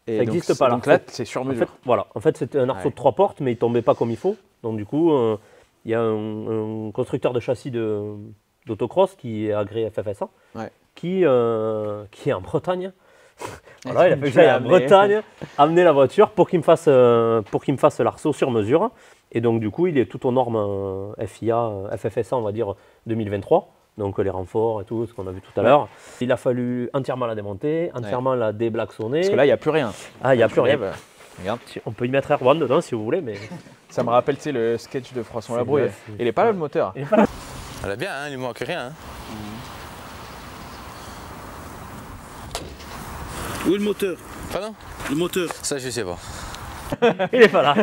Et ça n'existe pas là. Donc là, c'est sur mesure. En fait, c'était un arceau de 3 portes, mais il ne tombait pas comme il faut. Donc du coup, il y a un constructeur de châssis d'autocross qui est agréé FFSA, qui est en Bretagne. Voilà, il a fait que j'aille en Bretagne amener la voiture pour qu'il me fasse l'arceau sur mesure. Et donc du coup, il est tout aux normes FFSA, on va dire 2023. Donc les renforts et tout, ce qu'on a vu tout à l'heure. Il a fallu entièrement la démonter, entièrement la déblaxonner. Parce que là, il n'y a plus rien. Ah, il n'y a plus rien. Regarde. On peut y mettre Erwan dedans si vous voulez, mais... Ça me rappelle, tu sais, le sketch de François Labrouille. Il est pas là, le moteur. Elle est bien, hein, il ne manque rien. Hein. Où est le moteur? Pardon? Le moteur. Ça, je sais pas. Il est pas là.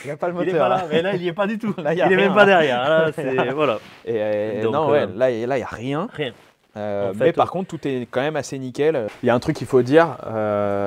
Il n'y a pas le moteur. Il est pas là, mais là il y est pas du tout. Là, il est même pas derrière. Là, voilà. Et donc, non, ouais, là, il n'y a rien. Rien. Mais par contre, tout est quand même assez nickel. Il y a un truc qu'il faut dire,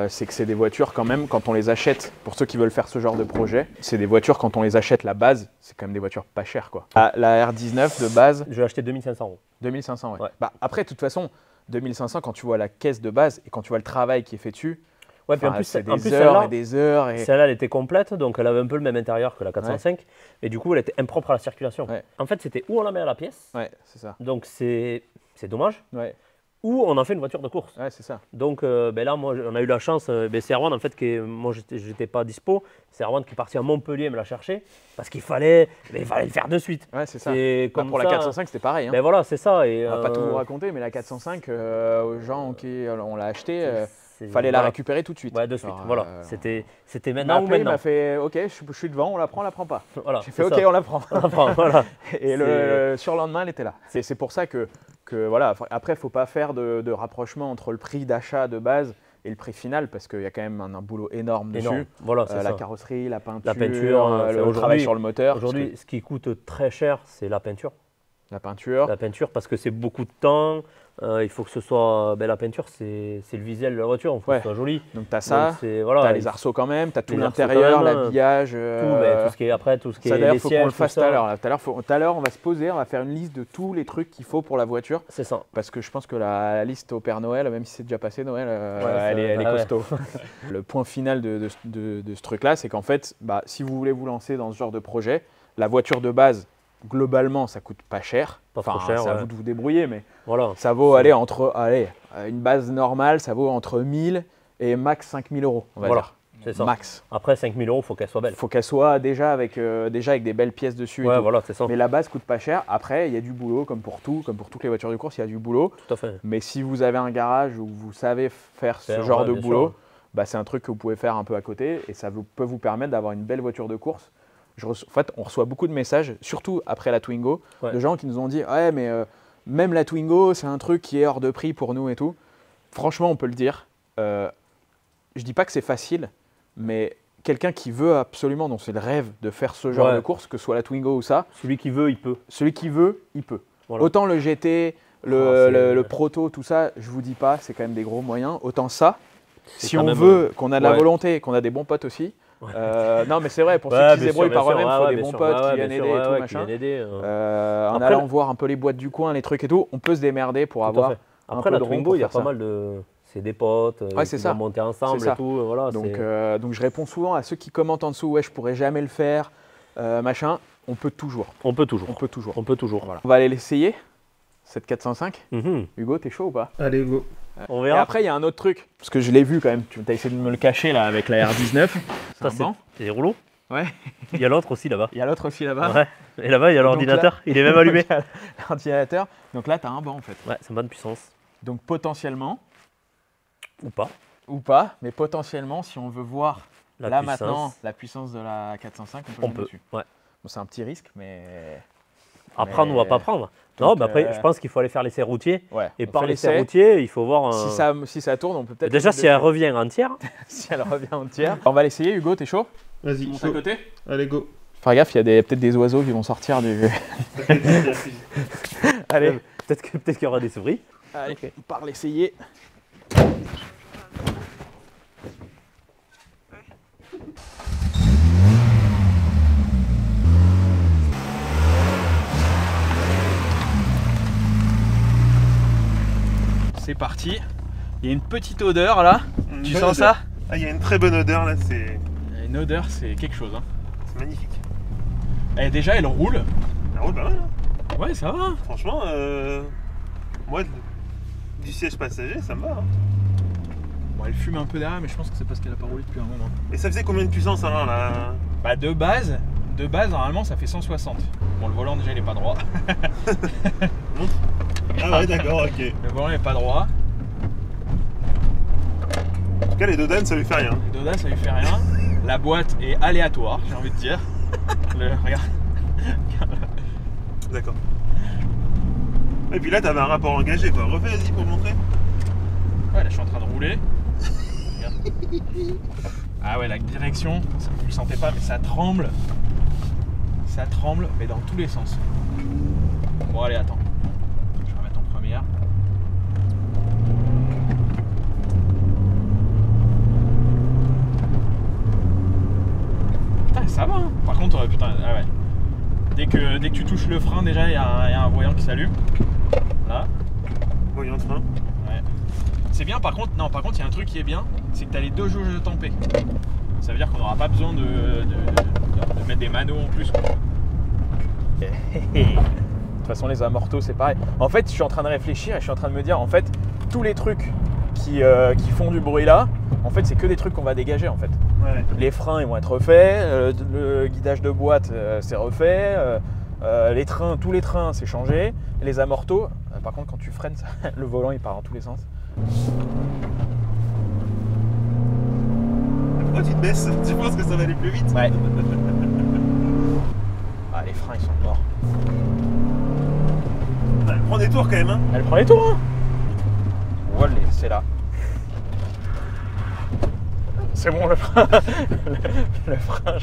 c'est que c'est des voitures quand même, quand on les achète, pour ceux qui veulent faire ce genre de projet, c'est des voitures, quand on les achète, la base, c'est quand même des voitures pas chères, quoi. La R19 de base… Je vais acheter 2500 €. 2500, ouais. Ouais. Bah, après, de toute façon, 2500, quand tu vois la caisse de base et quand tu vois le travail qui est fait dessus, Ouais, puis en plus, c'est des heures et des heures. Et... Celle-là, elle était complète, donc elle avait un peu le même intérieur que la 405. Ouais. Et du coup, elle était impropre à la circulation. Ouais. En fait, c'était où on la met à la pièce. Ouais, c'est ça. Donc c'est dommage. Ouais. Ou on en fait une voiture de course. Ouais, c'est ça. Donc là, moi, on a eu la chance, c'est Erwan en fait, moi j'étais pas dispo, c'est Erwan qui est parti à Montpellier me la chercher, parce qu'il fallait le faire de suite. Ouais, c'est ça. Comme pour la 405, c'était pareil. Hein. Ben voilà, c'est ça. Et, on va pas tout vous raconter, mais la 405, aux gens qui on l'a acheté, fallait la récupérer tout de suite. Ouais, de suite, voilà. C'était maintenant ou maintenant. Il m'a fait, ok, je suis devant, on la prend pas. Voilà, j'ai fait, ok, on la prend. On la prend, voilà. Et le surlendemain, elle était là. C'est pour ça que voilà, après, il ne faut pas faire de rapprochement entre le prix d'achat de base et le prix final, parce qu'il y a quand même un boulot énorme dessus. Voilà, la carrosserie, la peinture, le travail sur le moteur. Aujourd'hui, ce qui coûte très cher, c'est la peinture. La peinture. La peinture, parce que c'est beaucoup de temps. Il faut que ce soit… la peinture, c'est le visuel de la voiture, il faut que ce soit joli. Donc tu as ça, voilà, tu as les arceaux quand même, tu as tout l'intérieur, l'habillage. Tout ce qui est après, tout ce qui est d'ailleurs, les il faut sièges, qu'on le fasse tout à l'heure. Tout à l'heure, on va se poser, on va faire une liste de tous les trucs qu'il faut pour la voiture. C'est ça. Parce que je pense que la liste au Père Noël, même si c'est déjà passé Noël, elle est costaud. Le point final de ce truc-là, c'est qu'en fait, si vous voulez vous lancer dans ce genre de projet, la voiture de base, globalement, ça coûte pas cher. C'est à vous de vous débrouiller, mais voilà. Ça vaut une base normale, ça vaut entre 1000 et max 5000 €, on va dire. C'est ça. Max. Après 5000 €, il faut qu'elle soit belle. Il faut qu'elle soit déjà avec des belles pièces dessus. Ouais, voilà, c'est ça. Mais la base coûte pas cher. Après, il y a du boulot, comme pour toutes les voitures de course, il y a du boulot. Tout à fait. Mais si vous avez un garage où vous savez faire ce genre de boulot, c'est un truc que vous pouvez faire un peu à côté et ça peut vous permettre d'avoir une belle voiture de course. En fait, on reçoit beaucoup de messages, surtout après la Twingo, de gens qui nous ont dit « Ouais, mais même la Twingo, c'est un truc qui est hors de prix pour nous et tout. » Franchement, on peut le dire. Je dis pas que c'est facile, mais quelqu'un qui veut absolument, dont c'est le rêve de faire ce genre de course, que ce soit la Twingo ou ça… Celui qui veut, il peut. Celui qui veut, il peut. Voilà. Autant le GT, le Proto, tout ça, je vous dis pas, c'est quand même des gros moyens. Autant ça, si on veut, qu'on a de la volonté, qu'on a des bons potes aussi… non mais c'est vrai, pour ceux qui se débrouillent par eux-mêmes, il faut des bons potes qui viennent aider et tout machin. En allant voir un peu les boîtes du coin, les trucs et tout, on peut se démerder pour avoir un peu de rond. Après la Twingo, il y a pas mal de… C'est des potes, qui vont monter ensemble et tout. Voilà, donc je réponds souvent à ceux qui commentent en dessous, ouais je pourrais jamais le faire, machin. On peut toujours. On peut toujours. Voilà. On va aller l'essayer, cette 405. Hugo, t'es chaud ou pas? Allez Hugo. On verra. Et après, il y a un autre truc, parce que je l'ai vu quand même, tu as essayé de me le cacher là avec la R19. Ça, c'est des rouleaux. Ouais. Il y a l'autre aussi là-bas. Ouais. Et là-bas, il y a l'ordinateur. Il est même allumé. L'ordinateur. Donc là, tu as un banc en fait. Ouais, c'est une bonne puissance. Donc potentiellement. Ou pas. Mais potentiellement, si on veut voir maintenant la puissance de la 405, on peut dessus. Ouais. Bon, c'est un petit risque, mais. À prendre ou à pas prendre. Non, mais après, je pense qu'il faut aller faire l'essai routier. Ouais, et par l'essai routier, il faut voir. Si ça tourne, on peut peut-être. Déjà, si elle revient entière. Si elle revient entière. On va l'essayer, Hugo, t'es chaud? Vas-y. Monte à côté. Allez, go. Faire gaffe, il y a peut-être des oiseaux qui vont sortir du. Allez. Peut-être qu'il y aura des souris. Allez, on part l'essayer. C'est parti. Il y a une petite odeur là. Tu sens ça? Ah, il y a une très bonne odeur là. Une odeur, c'est quelque chose. Hein. C'est magnifique. Et déjà, elle roule. Elle roule pas mal. Hein. Ouais, ça va. Franchement, moi, du siège passager, ça me va. Hein. Bon, elle fume un peu derrière, mais je pense que c'est parce qu'elle a pas roulé depuis un moment. Et ça faisait combien de puissance alors là? Bah de base, normalement, ça fait 160. Bon, le volant déjà, il est pas droit. Ah ouais, d'accord, ok. Le volant n'est pas droit. En tout cas, les dodanes, ça lui fait rien. Les dodanes, ça lui fait rien. La boîte est aléatoire, j'ai envie de dire. Regarde. D'accord. Et puis là, t'avais un rapport engagé, quoi. Refais, vas-y, pour montrer. Ouais, là, je suis en train de rouler. Regarde. Ah ouais, la direction, vous ne le sentez pas, mais ça tremble. Ça tremble, mais dans tous les sens. Bon, allez, attends. Je vais remettre en première. Putain, ça va, hein. Par contre, putain, ah ouais. Dès que tu touches le frein, déjà, il y a un voyant qui s'allume. Là. Voyant de frein. Ouais. C'est bien, par contre, il y a un truc qui est bien, c'est que tu as les deux jauges de tempé. Ça veut dire qu'on n'aura pas besoin de mettre des manos en plus, quoi. De toute façon, les amortos, c'est pareil. En fait, je suis en train de réfléchir et je suis en train de me dire, en fait, tous les trucs qui font du bruit là, en fait, c'est que des trucs qu'on va dégager, en fait. Ouais. Les freins, ils vont être refaits, le guidage de boîte, c'est refait, les trains, tous les trains, c'est changé. Et les amortos, par contre, quand tu freines, le volant, il part dans tous les sens. Pourquoi tu te baisses? Tu penses que ça va aller plus vite? Ouais. Ah, les freins, ils sont morts. Elle prend des tours quand même, hein. Elle prend les tours, hein. Voilà, c'est là. C'est bon, le frein. le frein.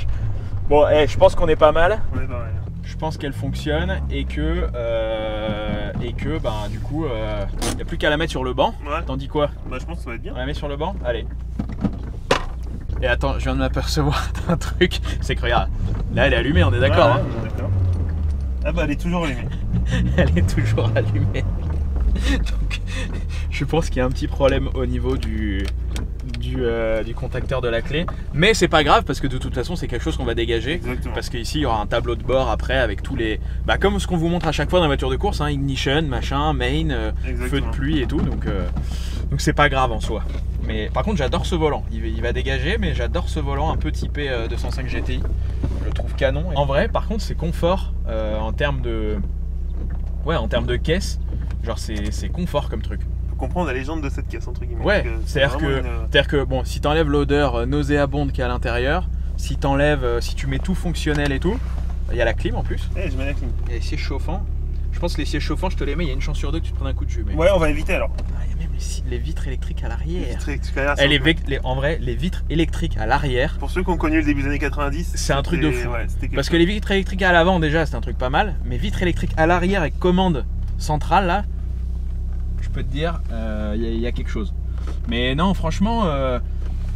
Bon, je pense qu'on est pas mal. On est pas mal. Je pense qu'elle fonctionne et que ben, du coup, il n'y a plus qu'à la mettre sur le banc. Ouais. T'en dis quoi? Bah, je pense que ça va être bien. On la met sur le banc? Allez. Et attends, je viens de m'apercevoir d'un truc. C'est que regarde, là elle est allumée, on est d'accord, Ouais, hein. on est d'accord. Ah bah, elle est toujours allumée. Elle est toujours allumée. Donc, je pense qu'il y a un petit problème au niveau du contacteur de la clé, mais c'est pas grave parce que de toute façon c'est quelque chose qu'on va dégager. Exactement. Parce qu'ici il y aura un tableau de bord après avec tous les, comme ce qu'on vous montre à chaque fois dans la voiture de course, hein, ignition, machin, main, feu de pluie et tout, donc c'est pas grave en soi. Mais par contre j'adore ce volant, il va dégager, mais j'adore ce volant un peu typé 205 GTI, je le trouve canon. En vrai par contre c'est confort en termes de caisse, genre c'est confort comme truc. Comprendre la légende de cette caisse entre guillemets. Ouais, c'est-à-dire que bon, si t'enlèves l'odeur nauséabonde qu'il y a à l'intérieur, si tu mets tout fonctionnel et tout, il y a la clim en plus. Je mets la clim. Il y a les sièges chauffants. Je pense que les sièges chauffants, je te les mets, il y a une chance sur deux que tu te prennes un coup de jus. Mais... Ouais, on va éviter alors. Ah, il y a même les vitres électriques à l'arrière. En vrai, les vitres électriques à l'arrière. Pour ceux qui ont connu le début des années 90, c'est un truc de fou. Ouais, parce que les vitres électriques à l'avant, déjà, c'est un truc pas mal. Mais vitres électriques à l'arrière avec commande centrale, là, je peux te dire, il y a quelque chose. Mais non, franchement,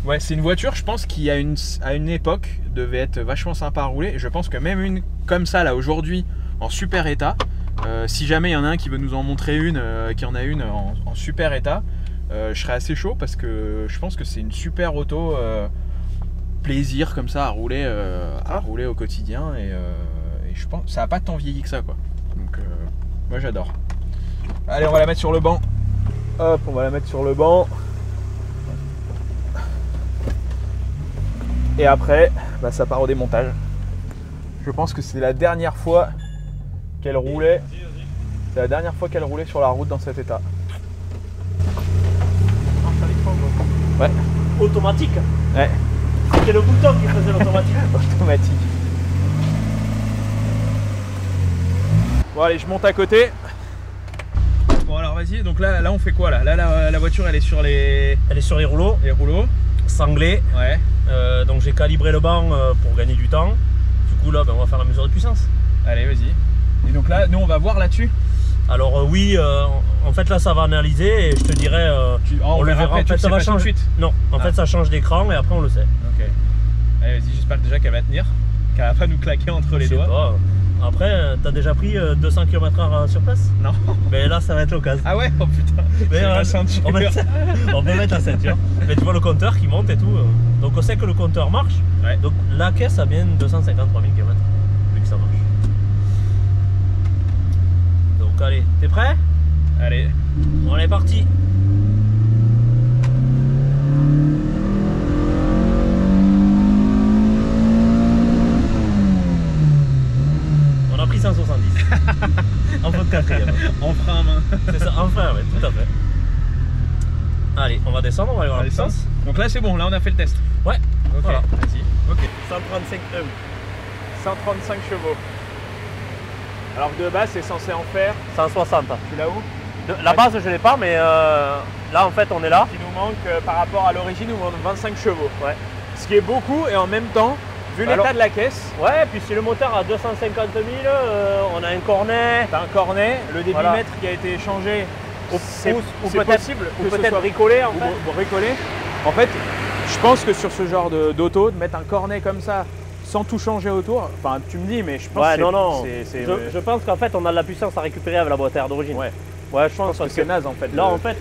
ouais, c'est une voiture, je pense, qui à une époque devait être vachement sympa à rouler. Et je pense que même une comme ça, là, aujourd'hui, en super état, si jamais il y en a un qui veut nous en montrer une, qui en a une en super état, je serais assez chaud parce que je pense que c'est une super auto, plaisir comme ça à rouler au quotidien. Et je pense que ça n'a pas tant vieilli que ça, quoi. Donc, moi, j'adore. Allez, on va la mettre sur le banc. Hop, on va la mettre sur le banc. Et après, ça part au démontage. Je pense que c'est la dernière fois qu'elle roulait. C'est la dernière fois qu'elle roulait sur la route dans cet état. Ouais. Automatique. Ouais. C'était le bouton qui faisait l'automatique. Automatique. Bon, allez, je monte à côté. Bon, alors vas-y, donc là on fait quoi là? Là la voiture elle est sur les... Elle est sur les rouleaux. Les rouleaux. Sanglés. Ouais. Donc j'ai calibré le banc pour gagner du temps. Du coup là, on va faire la mesure de puissance. Allez, vas-y. Et donc là, nous on va voir là-dessus. Alors oui, en fait là ça va analyser et je te dirai, on le verra. En fait, ça va changer. Non, en fait ça change d'écran et après on le sait. Ok. Allez, vas-y, j'espère déjà qu'elle va tenir, qu'elle va pas nous claquer entre les doigts. Pas. Après, t'as déjà pris 200 km/h sur place? Non. Mais là ça va être l'occasion. Ah ouais? Oh putain. Mais la ceinture. On peut mettre la ceinture. Mais tu vois le compteur qui monte et tout. Donc on sait que le compteur marche. Ouais. Donc la caisse a bien 253 000 km. Vu que ça marche. Donc allez, t'es prêt? Allez. On est parti. On a pris 170. En faute quatrième. En frein à main. C'est ça, en frein, ouais, tout à fait. Allez, on va descendre, on va aller voir la puissance. Donc là c'est bon, là on a fait le test. Ouais. Ok, voilà. vas-y. Ok. 135 135 chevaux. Alors que de base c'est censé en faire. 160. Tu l'as où? La base je l'ai pas, mais là en fait on est là. Ce qui nous manque par rapport à l'origine, nous manque 25 chevaux. Ouais. Ce qui est beaucoup et en même temps, vu l'état de la caisse. Ouais, puis si le moteur a 250 000, on a un cornet. T'as un cornet, le débitmètre qui a été échangé. C'est possible, ou peut-être bricolé en fait. Bricolé. En fait, je pense que sur ce genre d'auto, de mettre un cornet comme ça, sans tout changer autour, enfin tu me dis, mais je pense que je pense qu'en fait on a de la puissance à récupérer avec la boîte à air d'origine. Ouais, je pense que c'est naze en fait. Là en fait,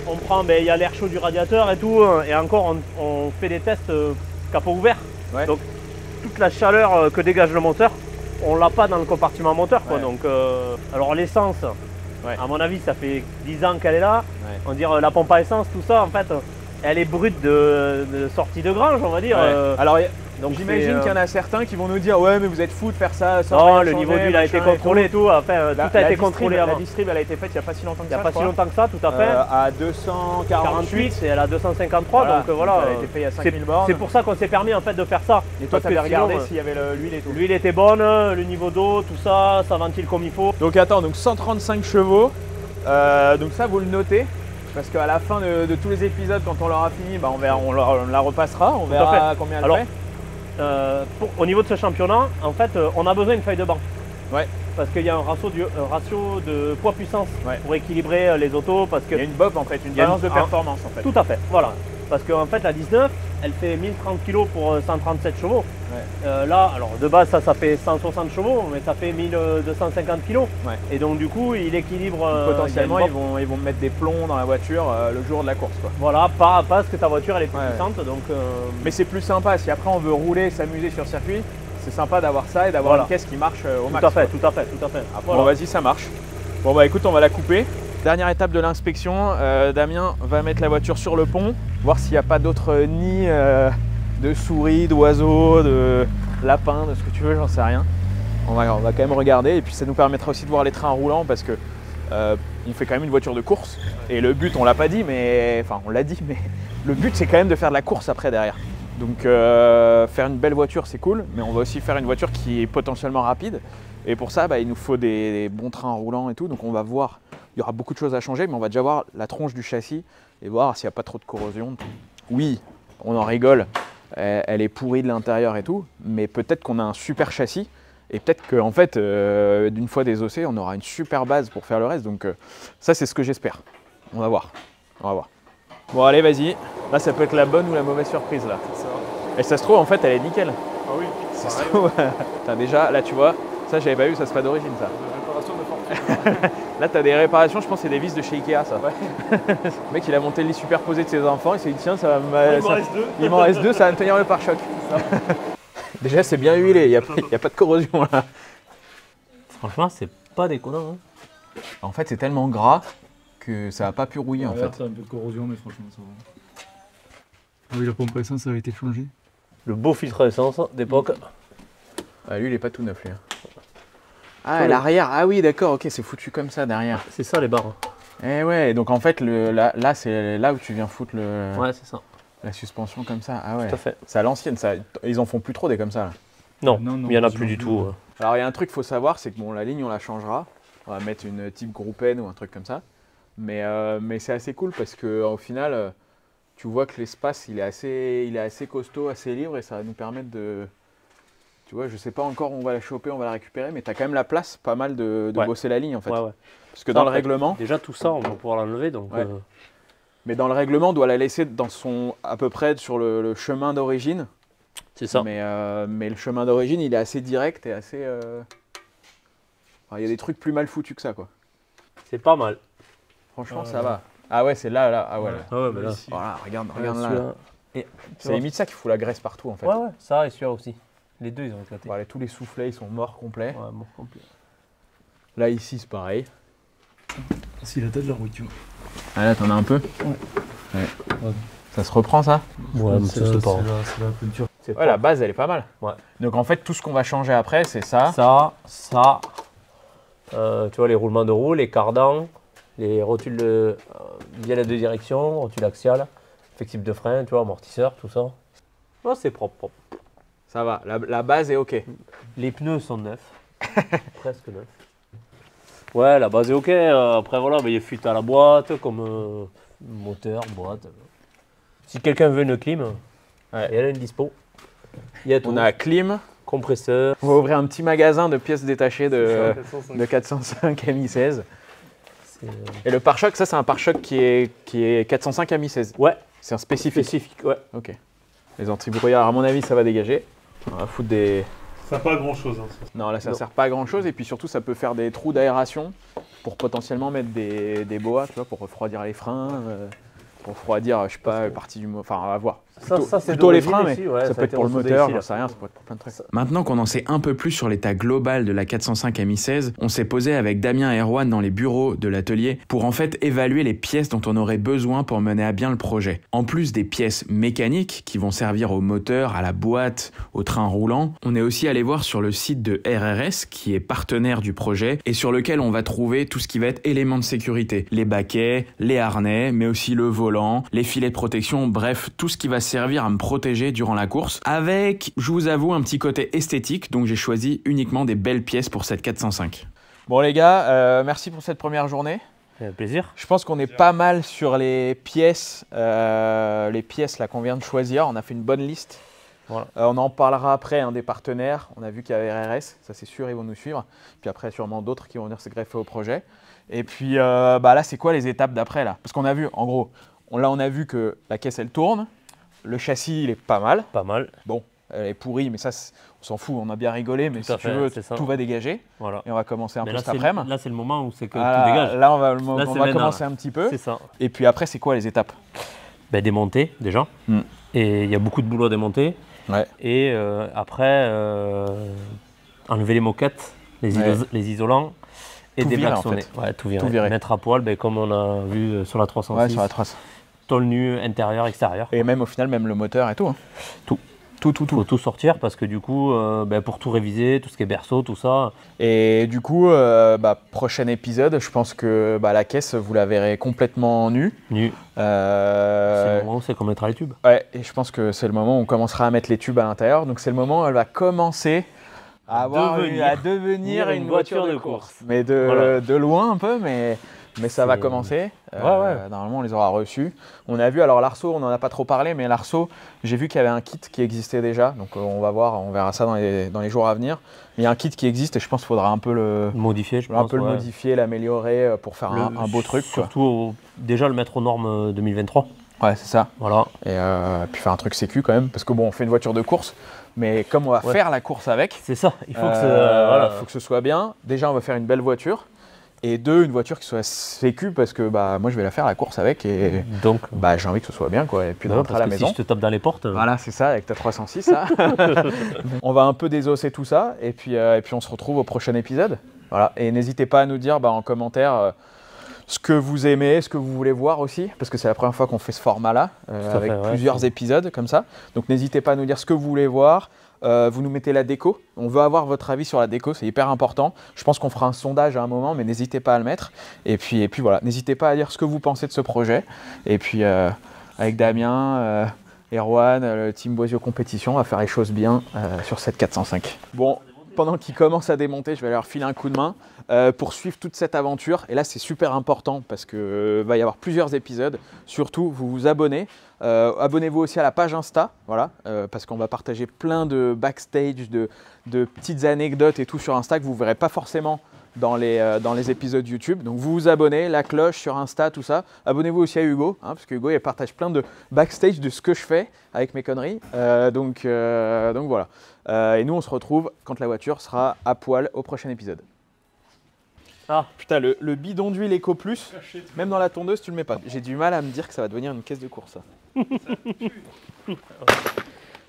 on prend, il y a l'air chaud du radiateur et tout, et encore on fait des tests capot ouvert. Ouais. Donc toute la chaleur que dégage le moteur, on l'a pas dans le compartiment moteur. Quoi. Ouais. Donc, alors l'essence, à mon avis, ça fait 10 ans qu'elle est là. Ouais. On dirait la pompe à essence, tout ça, en fait, elle est brute de sortie de grange, on va dire. Ouais. Alors, j'imagine qu'il y en a certains qui vont nous dire ouais mais vous êtes fous de faire ça sans non, le niveau d'huile a été contrôlé et tout. Enfin, tout a été contrôlé avant. La distrib elle a été faite il n'y a pas si longtemps que ça. Il n'y a pas si longtemps que ça, tout à fait. À 248 et elle a 253, donc voilà. Elle a été payée à 5000 bornes. C'est pour ça qu'on s'est permis en fait de faire ça. Et toi tu avais regardé s'il y avait l'huile et tout. L'huile était bonne, le niveau d'eau, tout ça, ça ventile comme il faut. Donc attends, donc 135 chevaux, donc ça vous le notez. Parce qu'à la fin de tous les épisodes, quand on l'aura fini, bah on la repassera, on verra combien elle fait. Au niveau de ce championnat, en fait, on a besoin d'une feuille de banc. Ouais. Parce qu'il y a un ratio de poids-puissance pour équilibrer les autos. Parce que il y a une BOP en fait, une balance de performance en fait. Tout à fait, voilà. Parce qu'en fait, la 19, elle fait 1030 kg pour 137 chevaux. Ouais. Là, alors de base, ça fait 160 chevaux, mais ça fait 1250 kg. Ouais. Et donc, du coup, il équilibre. Potentiellement, ils vont mettre des plombs dans la voiture le jour de la course. Quoi. Voilà, pas parce que ta voiture elle est plus puissante. Donc, mais c'est plus sympa. Si après on veut rouler, s'amuser sur circuit, c'est sympa d'avoir ça et d'avoir une caisse qui marche au max. Tout à fait. Après, bon, vas-y, ça marche. Bon, bah écoute, on va la couper. Dernière étape de l'inspection, Damien va mettre la voiture sur le pont, voir s'il n'y a pas d'autres nids de souris, d'oiseaux, de lapins, de ce que tu veux, j'en sais rien. On va quand même regarder et puis ça nous permettra aussi de voir les trains roulants parce que on fait quand même une voiture de course et le but, on l'a pas dit, mais enfin on l'a dit, mais le but c'est quand même de faire de la course après derrière. Donc faire une belle voiture c'est cool, mais on va aussi faire une voiture qui est potentiellement rapide et pour ça il nous faut des bons trains roulants et tout, donc on va voir. Il y aura beaucoup de choses à changer, mais on va déjà voir la tronche du châssis et voir s'il n'y a pas trop de corrosion. Oui, on en rigole, elle est pourrie de l'intérieur et tout, mais peut-être qu'on a un super châssis et peut-être qu'en fait, d'une fois désossé, on aura une super base pour faire le reste. Donc ça, c'est ce que j'espère. On va voir. Bon, allez, vas-y. Là, ça peut être la bonne ou la mauvaise surprise là. C'est ça. Et ça se trouve, en fait, elle est nickel. Ah oui. Ça se trouve, déjà, là, tu vois, ça, j'avais pas vu, ça c'est pas d'origine ça. Réparation de fortune. Là, tu as des réparations, je pense que c'est des vis de chez Ikea, ça. Ouais. Le mec, il a monté le lit superposé de ses enfants, il s'est dit, tiens, il m'en reste deux, ça va me tenir le pare-choc. Déjà, c'est bien huilé, il n'y a pas de corrosion là. Franchement, c'est pas déconnant. Hein. En fait, c'est tellement gras que ça n'a pas pu rouiller en fait. Ça a un peu de corrosion, mais franchement, ça va. Ah oui, la pompe à essence, ça avait été changé. Le beau filtre à essence d'époque. Ah, lui, il est pas tout neuf, lui. Ah, l'arrière, ah oui, d'accord, ok, c'est foutu comme ça derrière. C'est ça les barres. Eh ouais, donc en fait, là, c'est là où tu viens foutre ouais, c'est ça. La suspension comme ça. Ah ouais. Tout à fait. C'est à l'ancienne, ça. Ils en font plus trop des comme ça là. Non, il n'y en a plus du tout. Alors il y a un truc qu'il faut savoir, c'est que bon, la ligne on la changera. On va mettre une type groupe N ou un truc comme ça. Mais c'est assez cool parce qu'au final, tu vois que l'espace il est assez costaud, assez libre et ça va nous permettre de. Tu vois, je sais pas encore où on va la choper, on va la récupérer, mais tu as quand même la place pas mal de bosser la ligne en fait. Ouais. Parce que dans le règlement. Déjà tout ça, on va pouvoir l'enlever donc. Ouais. Mais dans le règlement, on doit la laisser à peu près sur le chemin d'origine. C'est ça. Mais le chemin d'origine, il est assez direct et assez. Il y a des trucs plus mal foutus que ça, quoi. C'est pas mal. Franchement, ça va. Ah ouais, c'est là. Ah ouais. Ah ouais, bah là. Voilà, regarde là. Et c'est limite ça qu'il fout la graisse partout, en fait. Ouais, ça et celui-là aussi. Les deux, ils ont éclaté. Voilà, tous les soufflets, ils sont morts complets. Ouais, morts complets. Là, ici, c'est pareil. Si la tête de la voiture. Ah là, t'en as un peu ? Ouais. Ça se reprend, ça ? Ouais, mais c'est la peinture. Ouais, la base, elle est pas mal. Ouais. Donc, en fait, tout ce qu'on va changer après, c'est ça. Ça. Tu vois, les roulements de roue, les cardans, les rotules via les deux directions, rotules axiales, effectif de frein, tu vois, amortisseur, tout ça. Oh, c'est propre. Ça va, la base est ok. Les pneus sont neufs, presque neufs. Ouais, la base est ok. Après, voilà, il y a fuite à la boîte, comme moteur, boîte. Si quelqu'un veut une clim, Ouais. Et elle a une dispo. Il y a tout. On a clim, compresseur. On va ouvrir un petit magasin de pièces détachées de 405 Mi-16. Et le pare-choc, ça c'est un pare-choc qui est 405 à Mi-16. Ouais. C'est un spécifique. Spécifique, ouais. Ok. Les anti-brouillards, à mon avis, ça va dégager. On va foutre des... Ça sert pas à grand chose. Hein, ça. Non, là ça sert pas à grand chose. Et puis surtout, ça peut faire des trous d'aération pour potentiellement mettre des boas, tu vois, pour refroidir les freins. Pour refroidir, je sais pas, partie du... Enfin, à voir. Plutôt les freins, mais ça peut être pour le moteur, j'en sais rien, ça peut être pour plein de trucs. Maintenant qu'on en sait un peu plus sur l'état global de la 405 à Mi-16, on s'est posé avec Damien et Erwan dans les bureaux de l'atelier pour en fait évaluer les pièces dont on aurait besoin pour mener à bien le projet. En plus des pièces mécaniques qui vont servir au moteur, à la boîte, au train roulant, on est aussi allé voir sur le site de RRS qui est partenaire du projet et sur lequel on va trouver tout ce qui va être éléments de sécurité. Les baquets, les harnais, mais aussi le volant, les filets de protection, bref, tout ce qui va servir à me protéger durant la course, avec, je vous avoue, un petit côté esthétique, donc j'ai choisi uniquement des belles pièces pour cette 405. Bon les gars, merci pour cette première journée. Avec plaisir. Je pense qu'on est pas mal sur les pièces là qu'on vient de choisir. On a fait une bonne liste. Voilà. On en parlera après des partenaires. On a vu qu'il y avait RRS, ça c'est sûr, ils vont nous suivre. Puis après sûrement d'autres qui vont venir se greffer au projet. Et puis là c'est quoi les étapes d'après là? Parce qu'on a vu, en gros, on a vu que la caisse elle tourne. Le châssis, il est pas mal. Pas mal. Bon, elle est pourrie, mais ça, on s'en fout, on a bien rigolé, mais si tu veux, tout va dégager. Voilà. Et on va commencer un peu cet après-midi. Là, c'est le moment où c'est que tout dégage. Là, on va commencer un petit peu. C'est ça. Et puis après, c'est quoi les étapes? Démonter, déjà. Et il y a beaucoup de boulot à démonter. Ouais. Et après, enlever les moquettes, les isolants. Et déplaçonner. En fait. Ouais, tout virer. Mettre à poil, comme on a vu sur la 306. Ouais, sur la 306. Tôle nue, intérieur, extérieur. Et même au final, même le moteur et tout. Hein. Tout. Faut tout sortir parce que du coup, pour tout réviser, tout ce qui est berceau, tout ça. Et du coup, prochain épisode, je pense que la caisse, vous la verrez complètement nue. Nue. C'est le moment où qu'on mettra les tubes. Ouais, et je pense que c'est le moment où on commencera à mettre les tubes à l'intérieur. Donc c'est le moment où elle va commencer à devenir une voiture de course. Mais de loin un peu, mais ça va commencer. Normalement, on les aura reçus. On a vu, alors l'Arceau, on n'en a pas trop parlé, mais l'Arceau, j'ai vu qu'il y avait un kit qui existait déjà. Donc on va voir, on verra ça dans les jours à venir. Mais il y a un kit qui existe et je pense qu'il faudra un peu le modifier, le modifier, l'améliorer pour faire un beau truc. Surtout, déjà le mettre aux normes 2023. Ouais, c'est ça. Voilà. Et puis faire un truc sécu quand même. Parce que bon, on fait une voiture de course. Mais comme on va faire la course avec, c'est ça, il faut faut que ce soit bien. Déjà, on va faire une belle voiture. Et deux, une voiture qui soit sécu parce que moi je vais la faire la course avec et donc j'ai envie que ce soit bien quoi. Et puis de rentrer à la maison. Si je te tape dans les portes. Voilà, c'est ça, avec ta 306 là. On va un peu désosser tout ça et puis on se retrouve au prochain épisode. Voilà. Et n'hésitez pas à nous dire en commentaire ce que vous aimez, ce que vous voulez voir aussi, parce que c'est la première fois qu'on fait ce format-là, avec plusieurs épisodes comme ça. Donc n'hésitez pas à nous dire ce que vous voulez voir. Vous nous mettez la déco, on veut avoir votre avis sur la déco, c'est hyper important. Je pense qu'on fera un sondage à un moment, mais n'hésitez pas à le mettre. Et puis voilà, n'hésitez pas à dire ce que vous pensez de ce projet. Et puis avec Damien, Erwan, le team Boisio Compétition, on va faire les choses bien sur cette 405. Bon, pendant qu'ils commencent à démonter, je vais leur filer un coup de main pour suivre toute cette aventure. Et là, c'est super important parce qu'il va y avoir plusieurs épisodes. Surtout, vous vous abonnez. Abonnez-vous aussi à la page Insta, voilà, parce qu'on va partager plein de backstage, de petites anecdotes et tout sur Insta que vous ne verrez pas forcément dans les épisodes YouTube. Donc vous vous abonnez, la cloche sur Insta, tout ça. Abonnez-vous aussi à Hugo, parce que Hugo il partage plein de backstage de ce que je fais avec mes conneries. Donc voilà. Et nous on se retrouve quand la voiture sera à poil au prochain épisode. Ah putain, le bidon d'huile Eco Plus, même dans la tondeuse tu le mets pas. J'ai du mal à me dire que ça va devenir une caisse de course ça.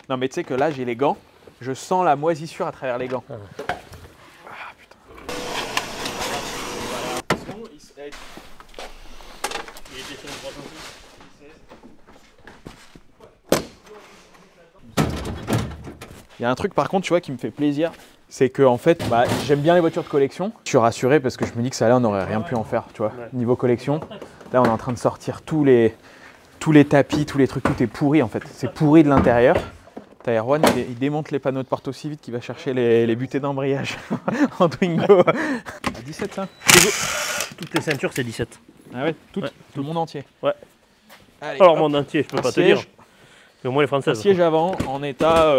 Non mais tu sais que là j'ai les gants, je sens la moisissure à travers les gants. Ah putain. Il y a un truc par contre tu vois qui me fait plaisir. C'est que en fait, j'aime bien les voitures de collection. Je suis rassuré parce que je me dis que ça là, on n'aurait rien pu en faire, tu vois. Niveau collection, là, on est en train de sortir tous les tapis, tous les trucs, tout est pourri en fait. C'est pourri de l'intérieur. T'as Erwan, il démonte les panneaux de porte aussi vite qu'il va chercher les butées d'embrayage en Twingo. 17 ça. Toutes les ceintures, c'est 17. Ah ouais, tout le monde entier. Ouais. Allez, alors, monde entier, je peux pas te dire. Mais au moins les françaises. Siège avant en état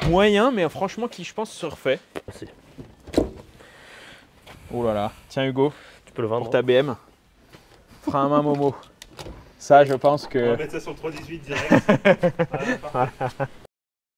moyen, mais franchement qui je pense se refait. Merci. Oh là là, tiens Hugo, tu peux le vendre. Pour ta BM, frein à main Momo. Ça je pense que... On va mettre ça sur le 318 direct. Voilà,